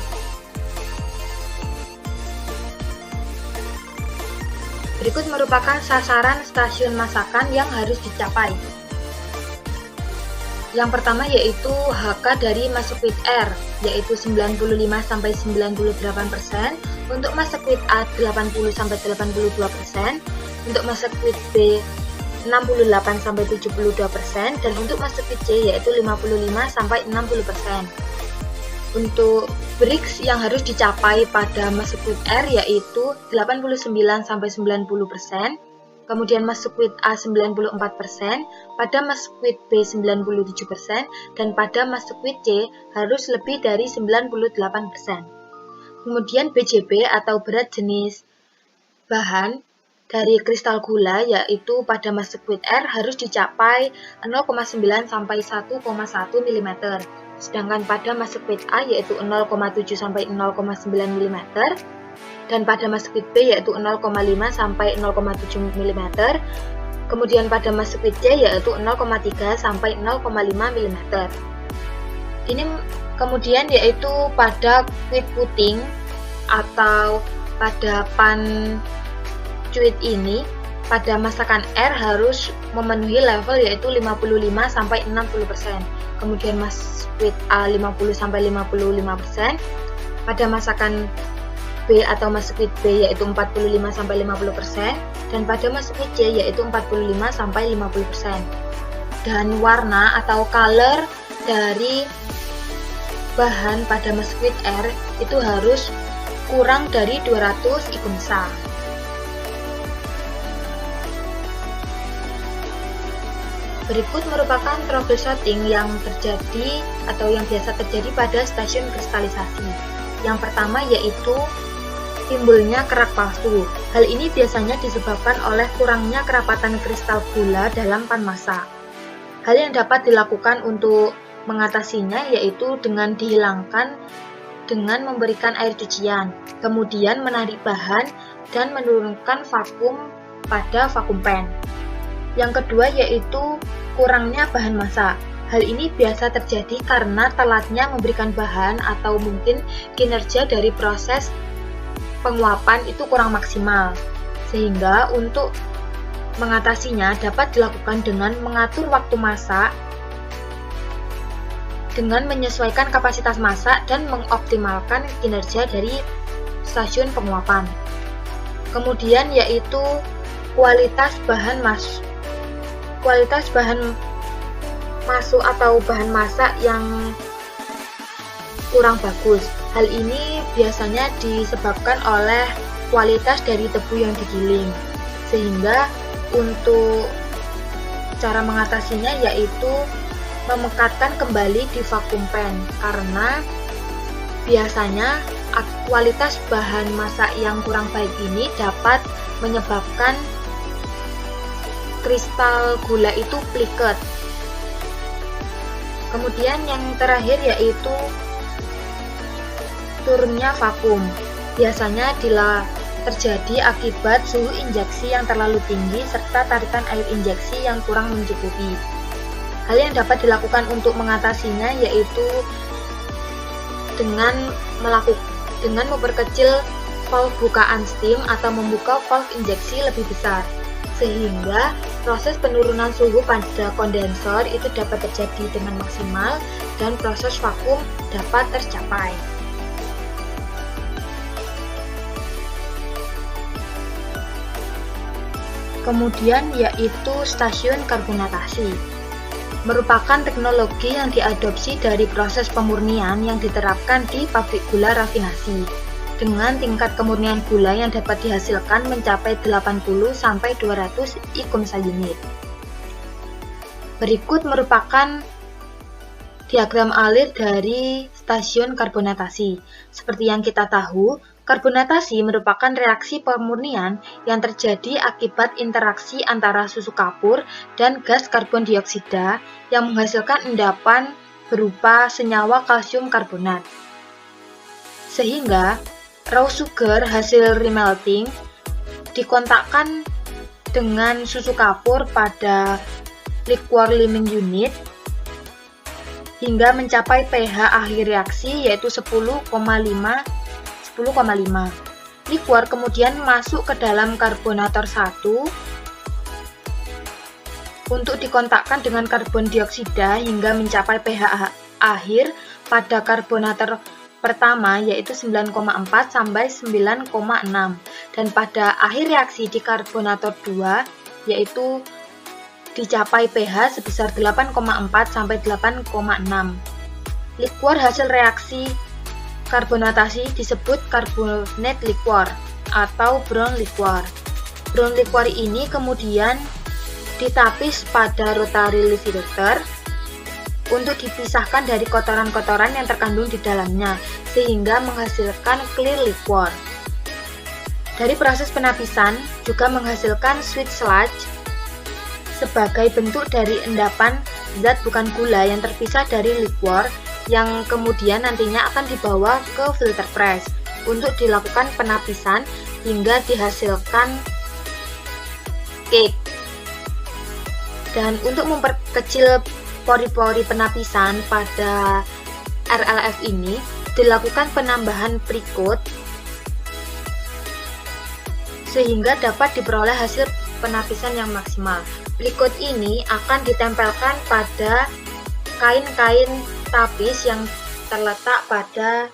Speaker 3: Berikut merupakan sasaran stasiun masakan yang harus dicapai. Yang pertama yaitu HK dari masakwit R, yaitu 95-98%, untuk masakwit A 80-82%, untuk masakwit B 68-72%, dan untuk masakwit C yaitu 55-60%. Untuk BRICS yang harus dicapai pada masakwit R yaitu 89-90%, kemudian masakwit A 94%, pada masakwit B 97%, dan pada masakwit C harus lebih dari 98%. Kemudian BJB atau berat jenis bahan dari kristal gula yaitu pada masakwit R harus dicapai 0,9 sampai 1,1 mm. Sedangkan pada masakwit A yaitu 0,7 sampai 0,9 mm, dan pada masakwit B yaitu 0,5 sampai 0,7 mm. Kemudian pada masakwit C yaitu 0,3 sampai 0,5 mm. Ini kemudian yaitu pada kuit puting atau pada pan cuit ini, pada masakan R harus memenuhi level yaitu 55 sampai 60%. Kemudian masakwit A 50-55%, pada masakan B atau masakwit B yaitu 45-50%, dan pada masakwit C yaitu 45-50%. Dan warna atau color dari bahan pada masakwit R itu harus kurang dari 200 IKUNSA. Berikut merupakan troubleshooting yang terjadi atau yang biasa terjadi pada stasiun kristalisasi. Yang pertama yaitu timbulnya kerak palsu. Hal ini biasanya disebabkan oleh kurangnya kerapatan kristal gula dalam pan masak. Hal yang dapat dilakukan untuk mengatasinya yaitu dengan dihilangkan dengan memberikan air cucian, kemudian menarik bahan dan menurunkan vakum pada vakum pan. Yang kedua yaitu kurangnya bahan masak. Hal ini biasa terjadi karena telatnya memberikan bahan atau mungkin kinerja dari proses penguapan itu kurang maksimal. Sehingga untuk mengatasinya dapat dilakukan dengan mengatur waktu masak, dengan menyesuaikan kapasitas masak dan mengoptimalkan kinerja dari stasiun penguapan. Kemudian yaitu kualitas bahan masuk atau bahan masak yang kurang bagus. Hal ini biasanya disebabkan oleh kualitas dari tebu yang digiling. Sehingga untuk cara mengatasinya yaitu memekatkan kembali di vakum pan, karena biasanya kualitas bahan masak yang kurang baik ini dapat menyebabkan kristal gula itu pliket. Kemudian yang terakhir yaitu turunnya vakum. Biasanya terjadi akibat suhu injeksi yang terlalu tinggi serta tarikan air injeksi yang kurang mencukupi. Hal yang dapat dilakukan untuk mengatasinya yaitu dengan memperkecil valve bukaan steam atau membuka valve injeksi lebih besar, sehingga proses penurunan suhu pada kondensor itu dapat terjadi dengan maksimal dan proses vakum dapat tercapai. Kemudian yaitu stasiun karbonatasi. Merupakan teknologi yang diadopsi dari proses pemurnian yang diterapkan di pabrik gula rafinasi dengan tingkat kemurnian gula yang dapat dihasilkan mencapai 80-200 ikum salinit. Berikut merupakan diagram alir dari stasiun karbonatasi. Seperti yang kita tahu, karbonatasi merupakan reaksi pemurnian yang terjadi akibat interaksi antara susu kapur dan gas karbon dioksida yang menghasilkan endapan berupa senyawa kalsium karbonat. Sehingga raw sugar hasil remelting dikontakkan dengan susu kapur pada liquor liming unit hingga mencapai pH akhir reaksi yaitu 10,5. Liquor kemudian masuk ke dalam karbonator 1 untuk dikontakkan dengan karbon dioksida hingga mencapai pH akhir pada karbonator pertama yaitu 9,4 sampai 9,6, dan pada akhir reaksi di karbonator 2 yaitu dicapai pH sebesar 8,4 sampai 8,6. Liquor hasil reaksi karbonatasi disebut carbonate liquor atau brown liquor. Brown liquor ini kemudian ditapis pada rotary levitator untuk dipisahkan dari kotoran-kotoran yang terkandung di dalamnya sehingga menghasilkan clear liquor. Dari proses penapisan juga menghasilkan sweet sludge sebagai bentuk dari endapan zat bukan gula yang terpisah dari liquor yang kemudian nantinya akan dibawa ke filter press untuk dilakukan penapisan hingga dihasilkan cake. Dan untuk memperkecil pori-pori penapisan pada RLF ini dilakukan penambahan pre-coat sehingga dapat diperoleh hasil penapisan yang maksimal. Pre-coat ini akan ditempelkan pada kain-kain tapis yang terletak pada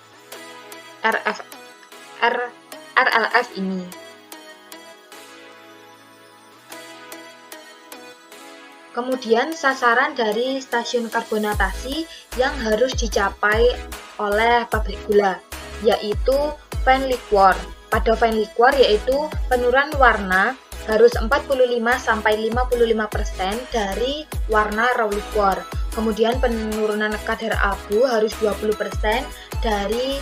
Speaker 3: RLF ini. Kemudian sasaran dari stasiun karbonatasi yang harus dicapai oleh pabrik gula yaitu fine liquor. Pada fine liquor yaitu penurunan warna harus 45-55% dari warna raw liquor. Kemudian penurunan kadar abu harus 20% dari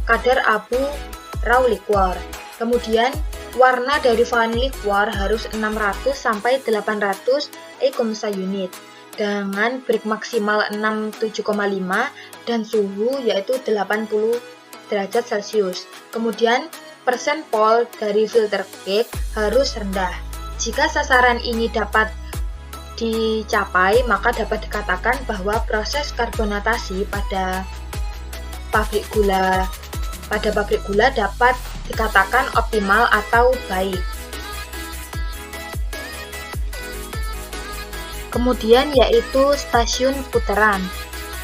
Speaker 3: kadar abu raw liquor. Kemudian warna dari fine liquor harus 600-800 ekomsa unit dengan break maksimal 67,5 dan suhu yaitu 80 derajat Celcius. Kemudian persen pol dari filter cake harus rendah. Jika sasaran ini dapat dicapai, maka dapat dikatakan bahwa proses karbonatasi pada pabrik gula dapat dikatakan optimal atau baik. Kemudian yaitu stasiun puteran,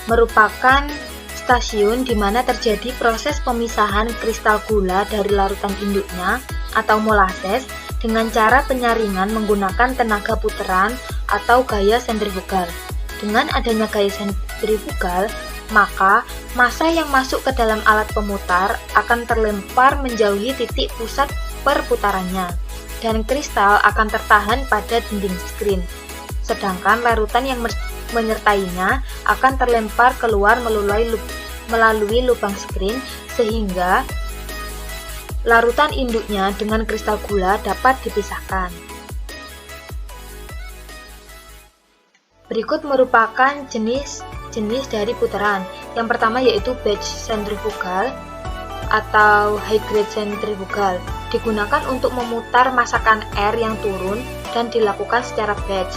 Speaker 3: merupakan stasiun di mana terjadi proses pemisahan kristal gula dari larutan induknya atau molasses dengan cara penyaringan menggunakan tenaga puteran atau gaya sentrifugal. Dengan adanya gaya sentrifugal, maka massa yang masuk ke dalam alat pemutar akan terlempar menjauhi titik pusat perputarannya, dan kristal akan tertahan pada dinding skrin. Sedangkan larutan yang menyertainya akan terlempar keluar melalui lubang skrin, sehingga larutan induknya dengan kristal gula dapat dipisahkan. Berikut merupakan jenis dari putaran. Yang pertama yaitu batch centrifugal atau high grade centrifugal, digunakan untuk memutar masakan air yang turun dan dilakukan secara batch.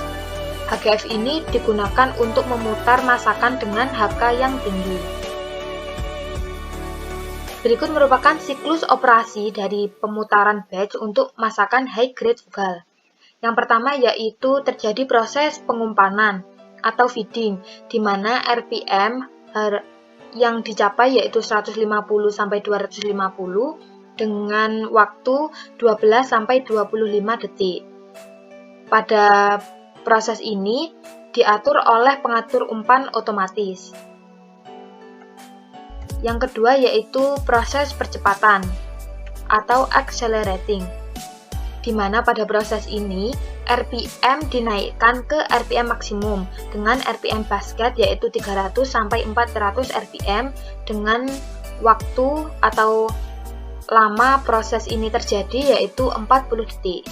Speaker 3: HGF ini digunakan untuk memutar masakan dengan HK yang tinggi. Berikut merupakan siklus operasi dari pemutaran batch untuk masakan high grade fugal. Yang pertama yaitu terjadi proses pengumpanan atau feeding, di mana RPM yang dicapai yaitu 150-250 dengan waktu 12-25 detik. Pada proses ini diatur oleh pengatur umpan otomatis. Yang kedua yaitu proses percepatan atau accelerating, di mana pada proses ini RPM dinaikkan ke RPM maksimum dengan RPM basket yaitu 300-400 RPM dengan waktu atau lama proses ini terjadi yaitu 40 detik.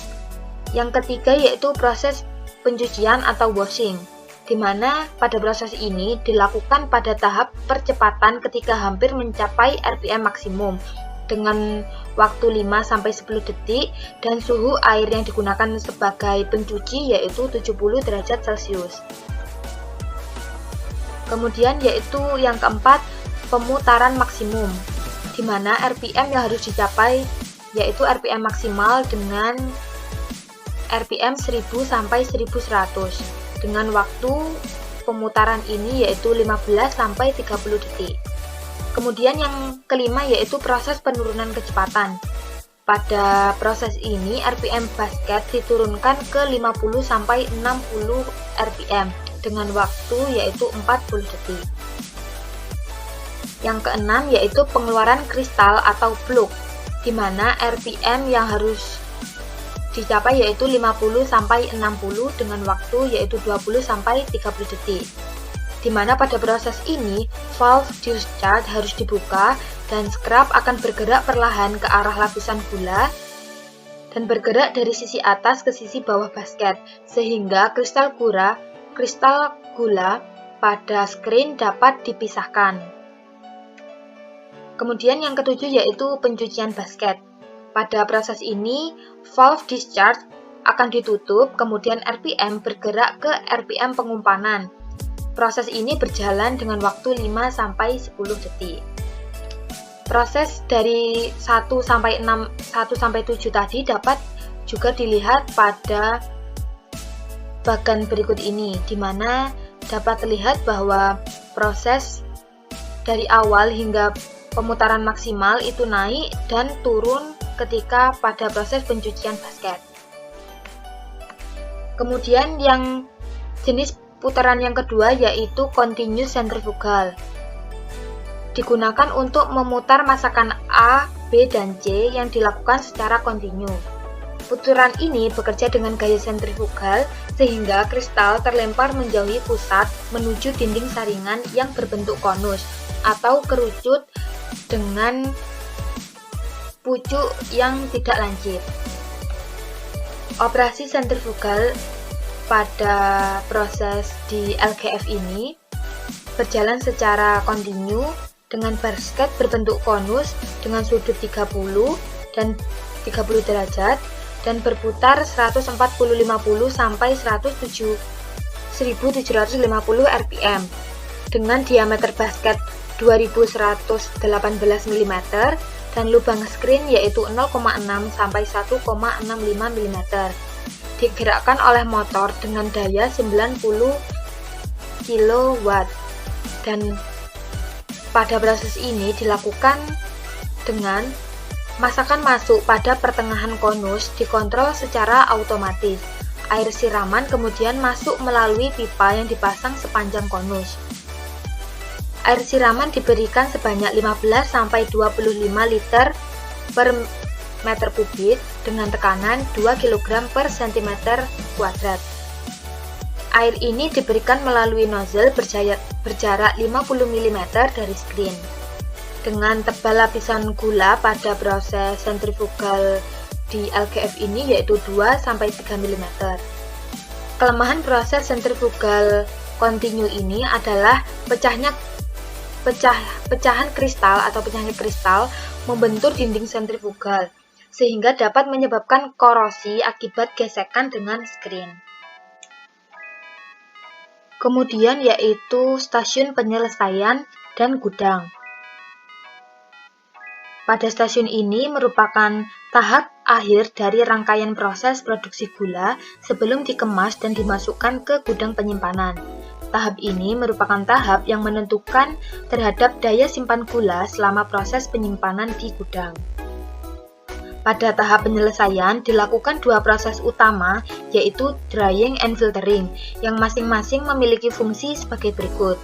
Speaker 3: Yang ketiga yaitu proses pencucian atau washing, di mana pada proses ini dilakukan pada tahap percepatan ketika hampir mencapai RPM maksimum dengan waktu 5-10 detik dan suhu air yang digunakan sebagai pencuci yaitu 70 derajat Celcius. Kemudian yaitu yang keempat, pemutaran maksimum, di mana RPM yang harus dicapai yaitu RPM maksimal dengan RPM 1000-1100 dengan waktu pemutaran ini yaitu 15-30 detik. Kemudian yang kelima yaitu proses penurunan kecepatan. Pada proses ini RPM basket diturunkan ke 50-60 RPM dengan waktu yaitu 40 detik. Yang keenam yaitu pengeluaran kristal atau plug, di mana RPM yang harus dicapai yaitu 50-60 dengan waktu yaitu 20-30 detik. Di mana pada proses ini valve discharge harus dibuka dan scrap akan bergerak perlahan ke arah lapisan gula dan bergerak dari sisi atas ke sisi bawah basket sehingga kristal gula pada skrin dapat dipisahkan. Kemudian yang ketujuh yaitu pencucian basket. Pada proses ini, valve discharge akan ditutup, kemudian RPM bergerak ke RPM pengumpanan. Proses ini berjalan dengan waktu 5-10 detik. Proses dari 1-7 tadi dapat juga dilihat pada bagan berikut ini, di mana dapat terlihat bahwa proses dari awal hingga pemutaran maksimal itu naik dan turun ketika pada proses pencucian basket. Kemudian yang jenis putaran yang kedua yaitu continuous centrifugal. Digunakan untuk memutar masakan A, B, dan C yang dilakukan secara kontinu. Puteran ini bekerja dengan gaya sentrifugal sehingga kristal terlempar menjauhi pusat menuju dinding saringan yang berbentuk konus atau kerucut dengan pucuk yang tidak lancip. Operasi sentrifugal pada proses di LGF ini berjalan secara kontinu dengan basket berbentuk konus dengan sudut 30 dan 30 derajat dan berputar 140-50 sampai 1750 rpm dengan diameter basket 2118 mm dan lubang screen yaitu 0,6 sampai 1,65 mm. Digerakkan oleh motor dengan daya 90 kW dan pada proses ini dilakukan dengan masakan masuk pada pertengahan konus dikontrol secara otomatis. Air siraman kemudian masuk melalui pipa yang dipasang sepanjang konus. Air siraman diberikan sebanyak 15-25 liter per meter kubik dengan tekanan 2 kg per cm kuadrat. Air ini diberikan melalui nozzle berjarak 50 mm dari screen. Dengan tebal lapisan gula pada proses sentrifugal di LGF ini yaitu 2-3 mm. Kelemahan proses sentrifugal kontinu ini adalah pecahan kristal atau penyakit kristal membentur dinding sentrifugal sehingga dapat menyebabkan korosi akibat gesekan dengan screen. Kemudian yaitu stasiun penyelesaian dan gudang. Pada stasiun ini merupakan tahap akhir dari rangkaian proses produksi gula sebelum dikemas dan dimasukkan ke gudang penyimpanan. Tahap ini merupakan tahap yang menentukan terhadap daya simpan gula selama proses penyimpanan di gudang. Pada tahap penyelesaian dilakukan dua proses utama yaitu drying and filtering yang masing-masing memiliki fungsi sebagai berikut.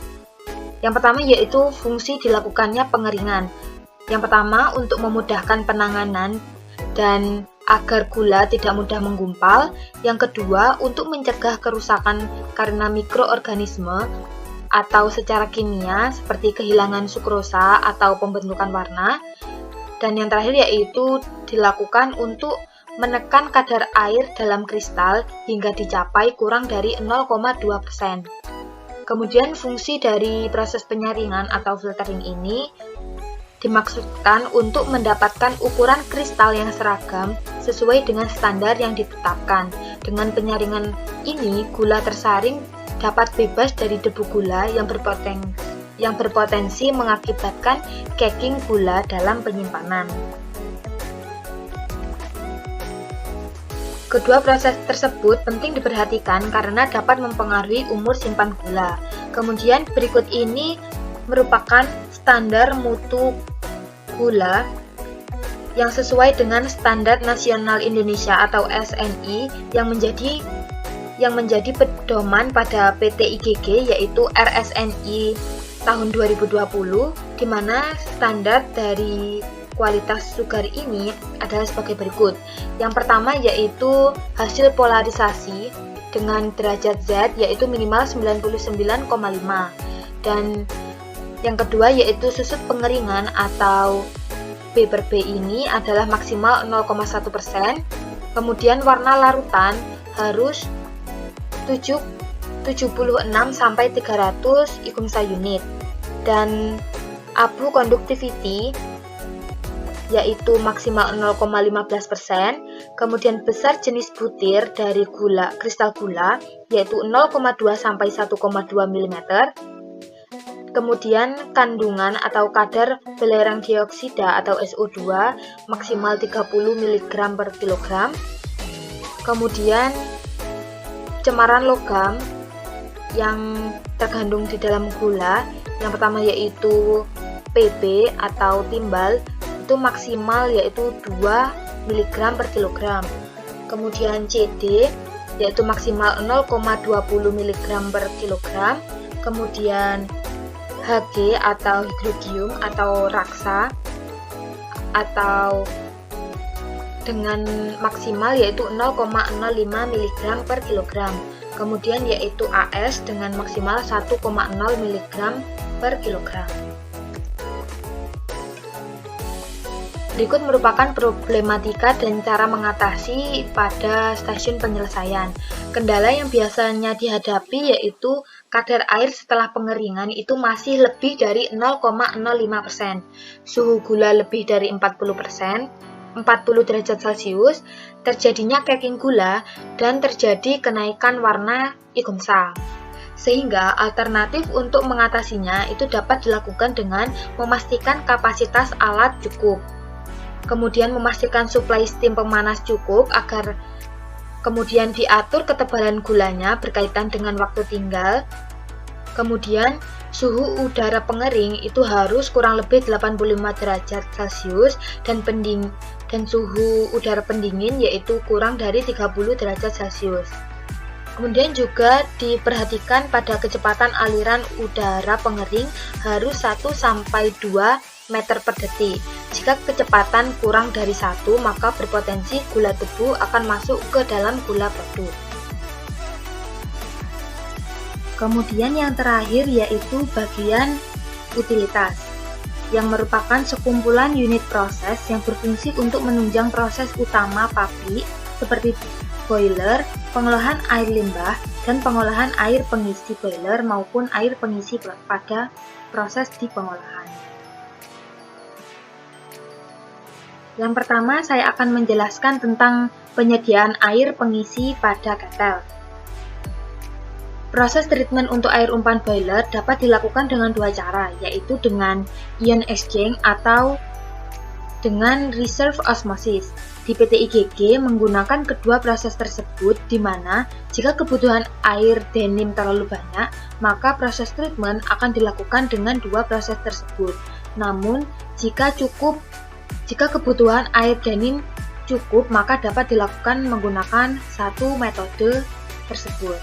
Speaker 3: Yang pertama yaitu fungsi dilakukannya pengeringan. Yang pertama untuk memudahkan penanganan dan agar gula tidak mudah menggumpal. Yang kedua untuk mencegah kerusakan karena mikroorganisme atau secara kimia seperti kehilangan sukrosa atau pembentukan warna. Dan yang terakhir yaitu dilakukan untuk menekan kadar air dalam kristal hingga dicapai kurang dari 0,2%. Kemudian fungsi dari proses penyaringan atau filtering ini dimaksudkan untuk mendapatkan ukuran kristal yang seragam sesuai dengan standar yang ditetapkan. Dengan penyaringan ini, gula tersaring dapat bebas dari debu gula yang berpotensi mengakibatkan caking gula dalam penyimpanan. Kedua proses tersebut penting diperhatikan karena dapat mempengaruhi umur simpan gula. Kemudian berikut ini merupakan standar mutu gula yang sesuai dengan Standar Nasional Indonesia atau SNI yang menjadi pedoman pada PT IGG yaitu RSNI tahun 2020, di mana standar dari kualitas sugar ini adalah sebagai berikut. Yang pertama yaitu hasil polarisasi dengan derajat Z yaitu minimal 99,5 dan yang kedua yaitu susut pengeringan atau B/B ini adalah maksimal 0,1%. Kemudian warna larutan harus 76 sampai 300 IKUMSA unit dan abu conductivity yaitu maksimal 0,15%. Kemudian besar jenis butir dari kristal gula yaitu 0,2 sampai 1,2 mm. Kemudian kandungan atau kadar belerang dioksida atau SO2 maksimal 30 mg per kilogram. Kemudian cemaran logam yang terkandung di dalam gula, yang pertama yaitu Pb atau timbal, itu maksimal yaitu 2 mg per kilogram. Kemudian CD yaitu maksimal 0,20 mg per kilogram. Kemudian Hg atau hydrodium atau raksa atau dengan maksimal yaitu 0,05 mg per kilogram. Kemudian yaitu AS dengan maksimal 1,0 mg per kilogram. Berikut merupakan problematika dan cara mengatasi pada stasiun penyelesaian. Kendala yang biasanya dihadapi yaitu kadar air setelah pengeringan itu masih lebih dari 0,05%, suhu gula lebih dari 40%, 40 derajat Celcius, terjadinya cracking gula, dan terjadi kenaikan warna igomsa. Sehingga alternatif untuk mengatasinya itu dapat dilakukan dengan memastikan kapasitas alat cukup. Kemudian memastikan suplai steam pemanas cukup agar kemudian diatur ketebalan gulanya berkaitan dengan waktu tinggal. Kemudian suhu udara pengering itu harus kurang lebih 85 derajat Celcius dan suhu udara pendingin yaitu kurang dari 30 derajat Celcius. Kemudian juga diperhatikan pada kecepatan aliran udara pengering harus 1-2 meter per detik. Jika kecepatan kurang dari 1, maka berpotensi gula tebu akan masuk ke dalam gula produk. Kemudian yang terakhir yaitu bagian utilitas, yang merupakan sekumpulan unit proses yang berfungsi untuk menunjang proses utama pabrik seperti boiler, pengolahan air limbah, dan pengolahan air pengisi boiler maupun air pengisi pada proses di pengolahan. Yang pertama, saya akan menjelaskan tentang penyediaan air pengisi pada ketel. Proses treatment untuk air umpan boiler dapat dilakukan dengan dua cara, yaitu dengan ion exchange atau dengan reverse osmosis. Di PT IGG menggunakan kedua proses tersebut, di mana jika kebutuhan air denim terlalu banyak, maka proses treatment akan dilakukan dengan dua proses tersebut. Namun, jika kebutuhan air denim cukup, maka dapat dilakukan menggunakan satu metode tersebut.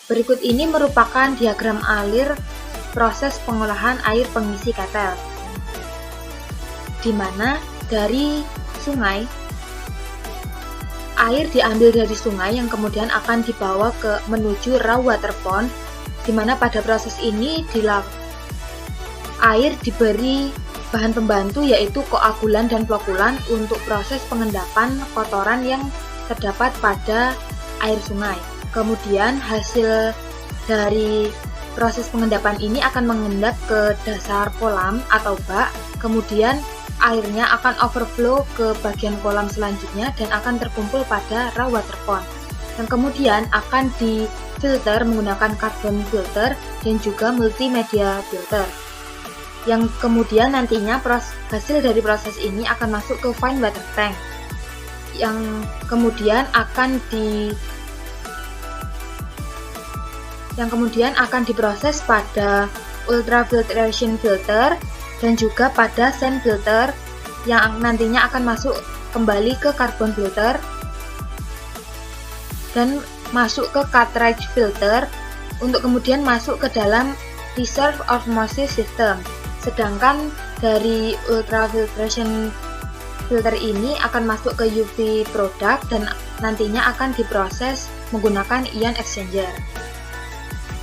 Speaker 3: Berikut ini merupakan diagram alir proses pengolahan air pengisi ketel, di mana dari sungai, air diambil dari sungai yang kemudian akan dibawa menuju raw water pond, di mana pada proses ini air diberi bahan pembantu yaitu koagulan dan flokulan untuk proses pengendapan kotoran yang terdapat pada air sungai. Kemudian hasil dari proses pengendapan ini akan mengendap ke dasar kolam atau bak, kemudian airnya akan overflow ke bagian kolam selanjutnya dan akan terkumpul pada raw water pond. Dan kemudian akan difilter menggunakan carbon filter dan juga multimedia filter. Yang kemudian nantinya hasil dari proses ini akan masuk ke fine water tank, yang kemudian akan diproses pada ultrafiltration filter dan juga pada sand filter, yang nantinya akan masuk kembali ke carbon filter dan masuk ke cartridge filter untuk kemudian masuk ke dalam reverse osmosis system. Sedangkan dari ultrafiltration filter ini akan masuk ke UV product dan nantinya akan diproses menggunakan ion exchanger.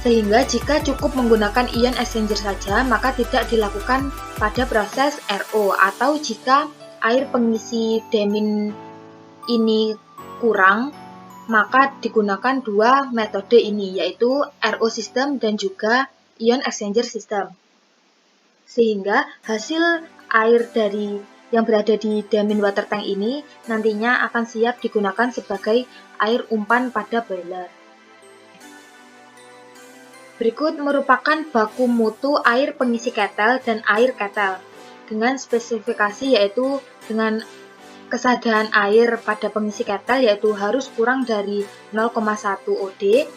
Speaker 3: Sehingga jika cukup menggunakan ion exchanger saja, maka tidak dilakukan pada proses RO, atau jika air pengisi demin ini kurang, maka digunakan dua metode ini, yaitu RO system dan juga ion exchanger system. Sehingga hasil air yang berada di demin water tank ini nantinya akan siap digunakan sebagai air umpan pada boiler. Berikut merupakan baku mutu air pengisi ketel dan air ketel dengan spesifikasi, yaitu dengan kesadaran air pada pengisi ketel yaitu harus kurang dari 0,1 OD.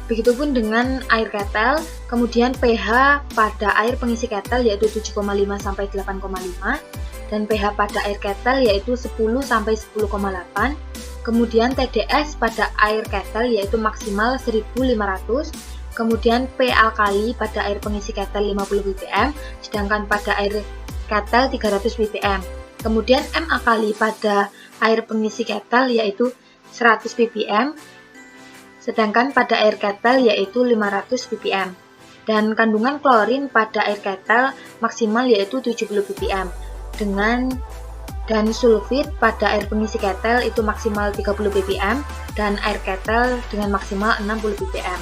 Speaker 3: Begitupun dengan air ketel, kemudian pH pada air pengisi ketel yaitu 7,5 sampai 8,5 dan pH pada air ketel yaitu 10 sampai 10,8. Kemudian TDS pada air ketel yaitu maksimal 1500. Kemudian P alkali pada air pengisi ketel 50 ppm, sedangkan pada air ketel 300 ppm. Kemudian MA kali pada air pengisi ketel yaitu 100 ppm, sedangkan pada air ketel yaitu 500 ppm. Dan kandungan klorin pada air ketel maksimal yaitu 70 ppm. Dan sulfit pada air pengisi ketel itu maksimal 30 ppm dan air ketel dengan maksimal 60 ppm.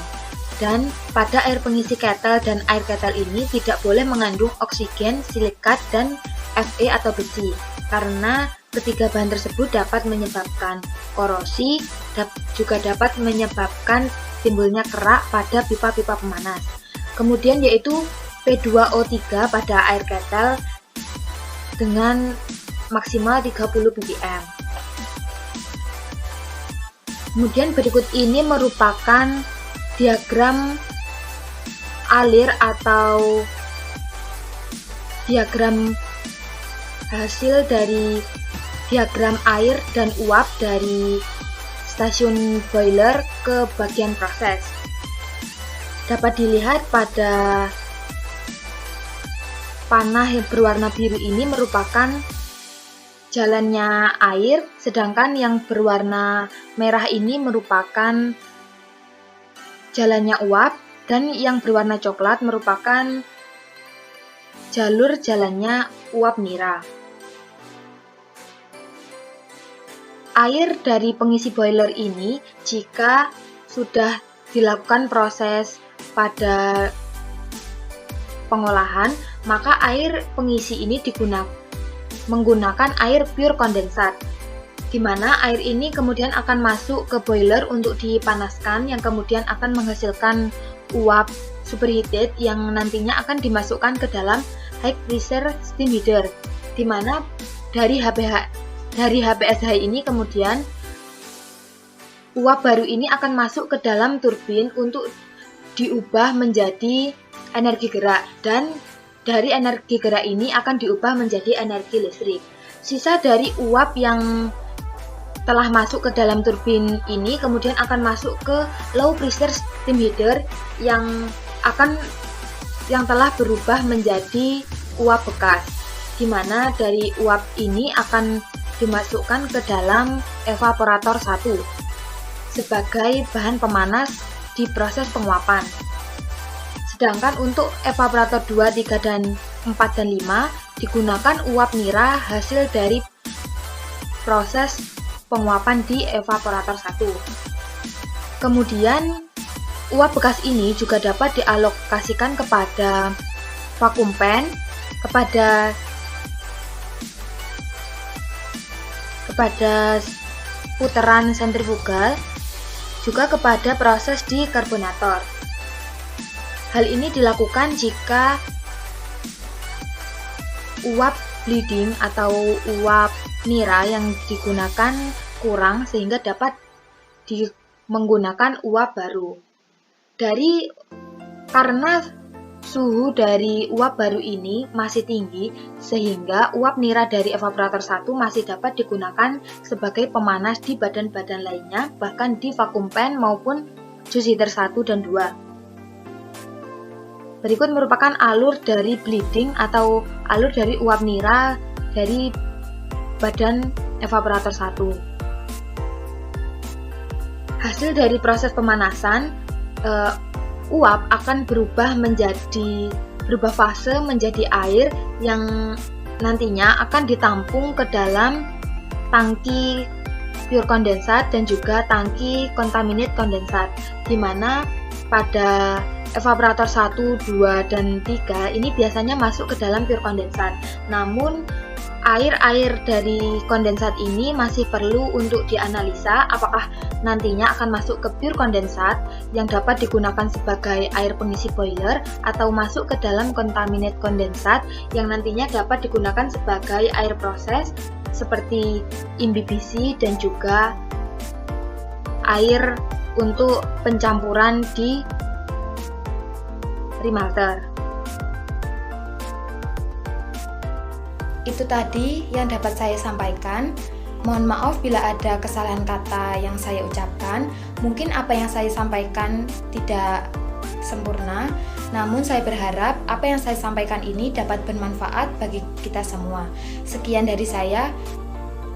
Speaker 3: Dan pada air pengisi ketel dan air ketel ini tidak boleh mengandung oksigen, silikat, dan Fe atau besi, karena ketiga bahan tersebut dapat menyebabkan korosi, juga dapat menyebabkan timbulnya kerak pada pipa-pipa pemanas. Kemudian yaitu P2O3 pada air ketel dengan maksimal 30 ppm. Kemudian berikut ini merupakan diagram alir atau diagram hasil dari diagram air dan uap dari stasiun boiler ke bagian proses. Dapat dilihat pada panah yang berwarna biru ini merupakan jalannya air, sedangkan yang berwarna merah ini merupakan jalannya uap, dan yang berwarna coklat merupakan jalur jalannya uap nira. Air dari pengisi boiler ini jika sudah dilakukan proses pada pengolahan, maka air pengisi ini menggunakan air pure kondensat, di mana air ini kemudian akan masuk ke boiler untuk dipanaskan, yang kemudian akan menghasilkan uap superheated yang nantinya akan dimasukkan ke dalam high pressure steam heater, di mana dari HPSH ini kemudian uap baru ini akan masuk ke dalam turbin untuk diubah menjadi energi gerak, dan dari energi gerak ini akan diubah menjadi energi listrik. Sisa dari uap yang telah masuk ke dalam turbin ini kemudian akan masuk ke low pressure steam heater yang telah berubah menjadi uap bekas, di mana dari uap ini akan dimasukkan ke dalam evaporator 1 sebagai bahan pemanas di proses penguapan. Sedangkan untuk evaporator 2, 3, dan 4 dan 5 digunakan uap nira hasil dari proses penguapan di evaporator 1. Kemudian uap bekas ini juga dapat dialokasikan kepada vacuum pan, kepada putaran sentrifugal, juga kepada proses di karbonator. Hal ini dilakukan jika uap bleeding atau uap nira yang digunakan kurang sehingga dapat menggunakan uap baru. Karena suhu dari uap baru ini masih tinggi, sehingga uap nira dari evaporator 1 masih dapat digunakan sebagai pemanas di badan-badan lainnya, bahkan di vacuum pan maupun juice heater 1 dan 2. Berikut merupakan alur dari bleeding atau alur dari uap nira dari badan evaporator 1. Hasil dari proses pemanasan, uap akan berubah fase menjadi air yang nantinya akan ditampung ke dalam tangki pure kondensat dan juga tangki contaminate kondensat, di mana pada evaporator 1, 2, dan 3 ini biasanya masuk ke dalam pure kondensat. Namun air-air dari kondensat ini masih perlu untuk dianalisa apakah nantinya akan masuk ke pure kondensat yang dapat digunakan sebagai air pengisi boiler atau masuk ke dalam contaminate kondensat yang nantinya dapat digunakan sebagai air proses seperti imbibisi dan juga air untuk pencampuran di remelter.
Speaker 1: Itu tadi yang dapat saya sampaikan. Mohon maaf bila ada kesalahan kata yang saya ucapkan. Mungkin apa yang saya sampaikan tidak sempurna. Namun saya berharap apa yang saya sampaikan ini dapat bermanfaat bagi kita semua. Sekian dari saya.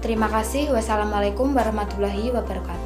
Speaker 1: Terima kasih. Wassalamualaikum warahmatullahi wabarakatuh.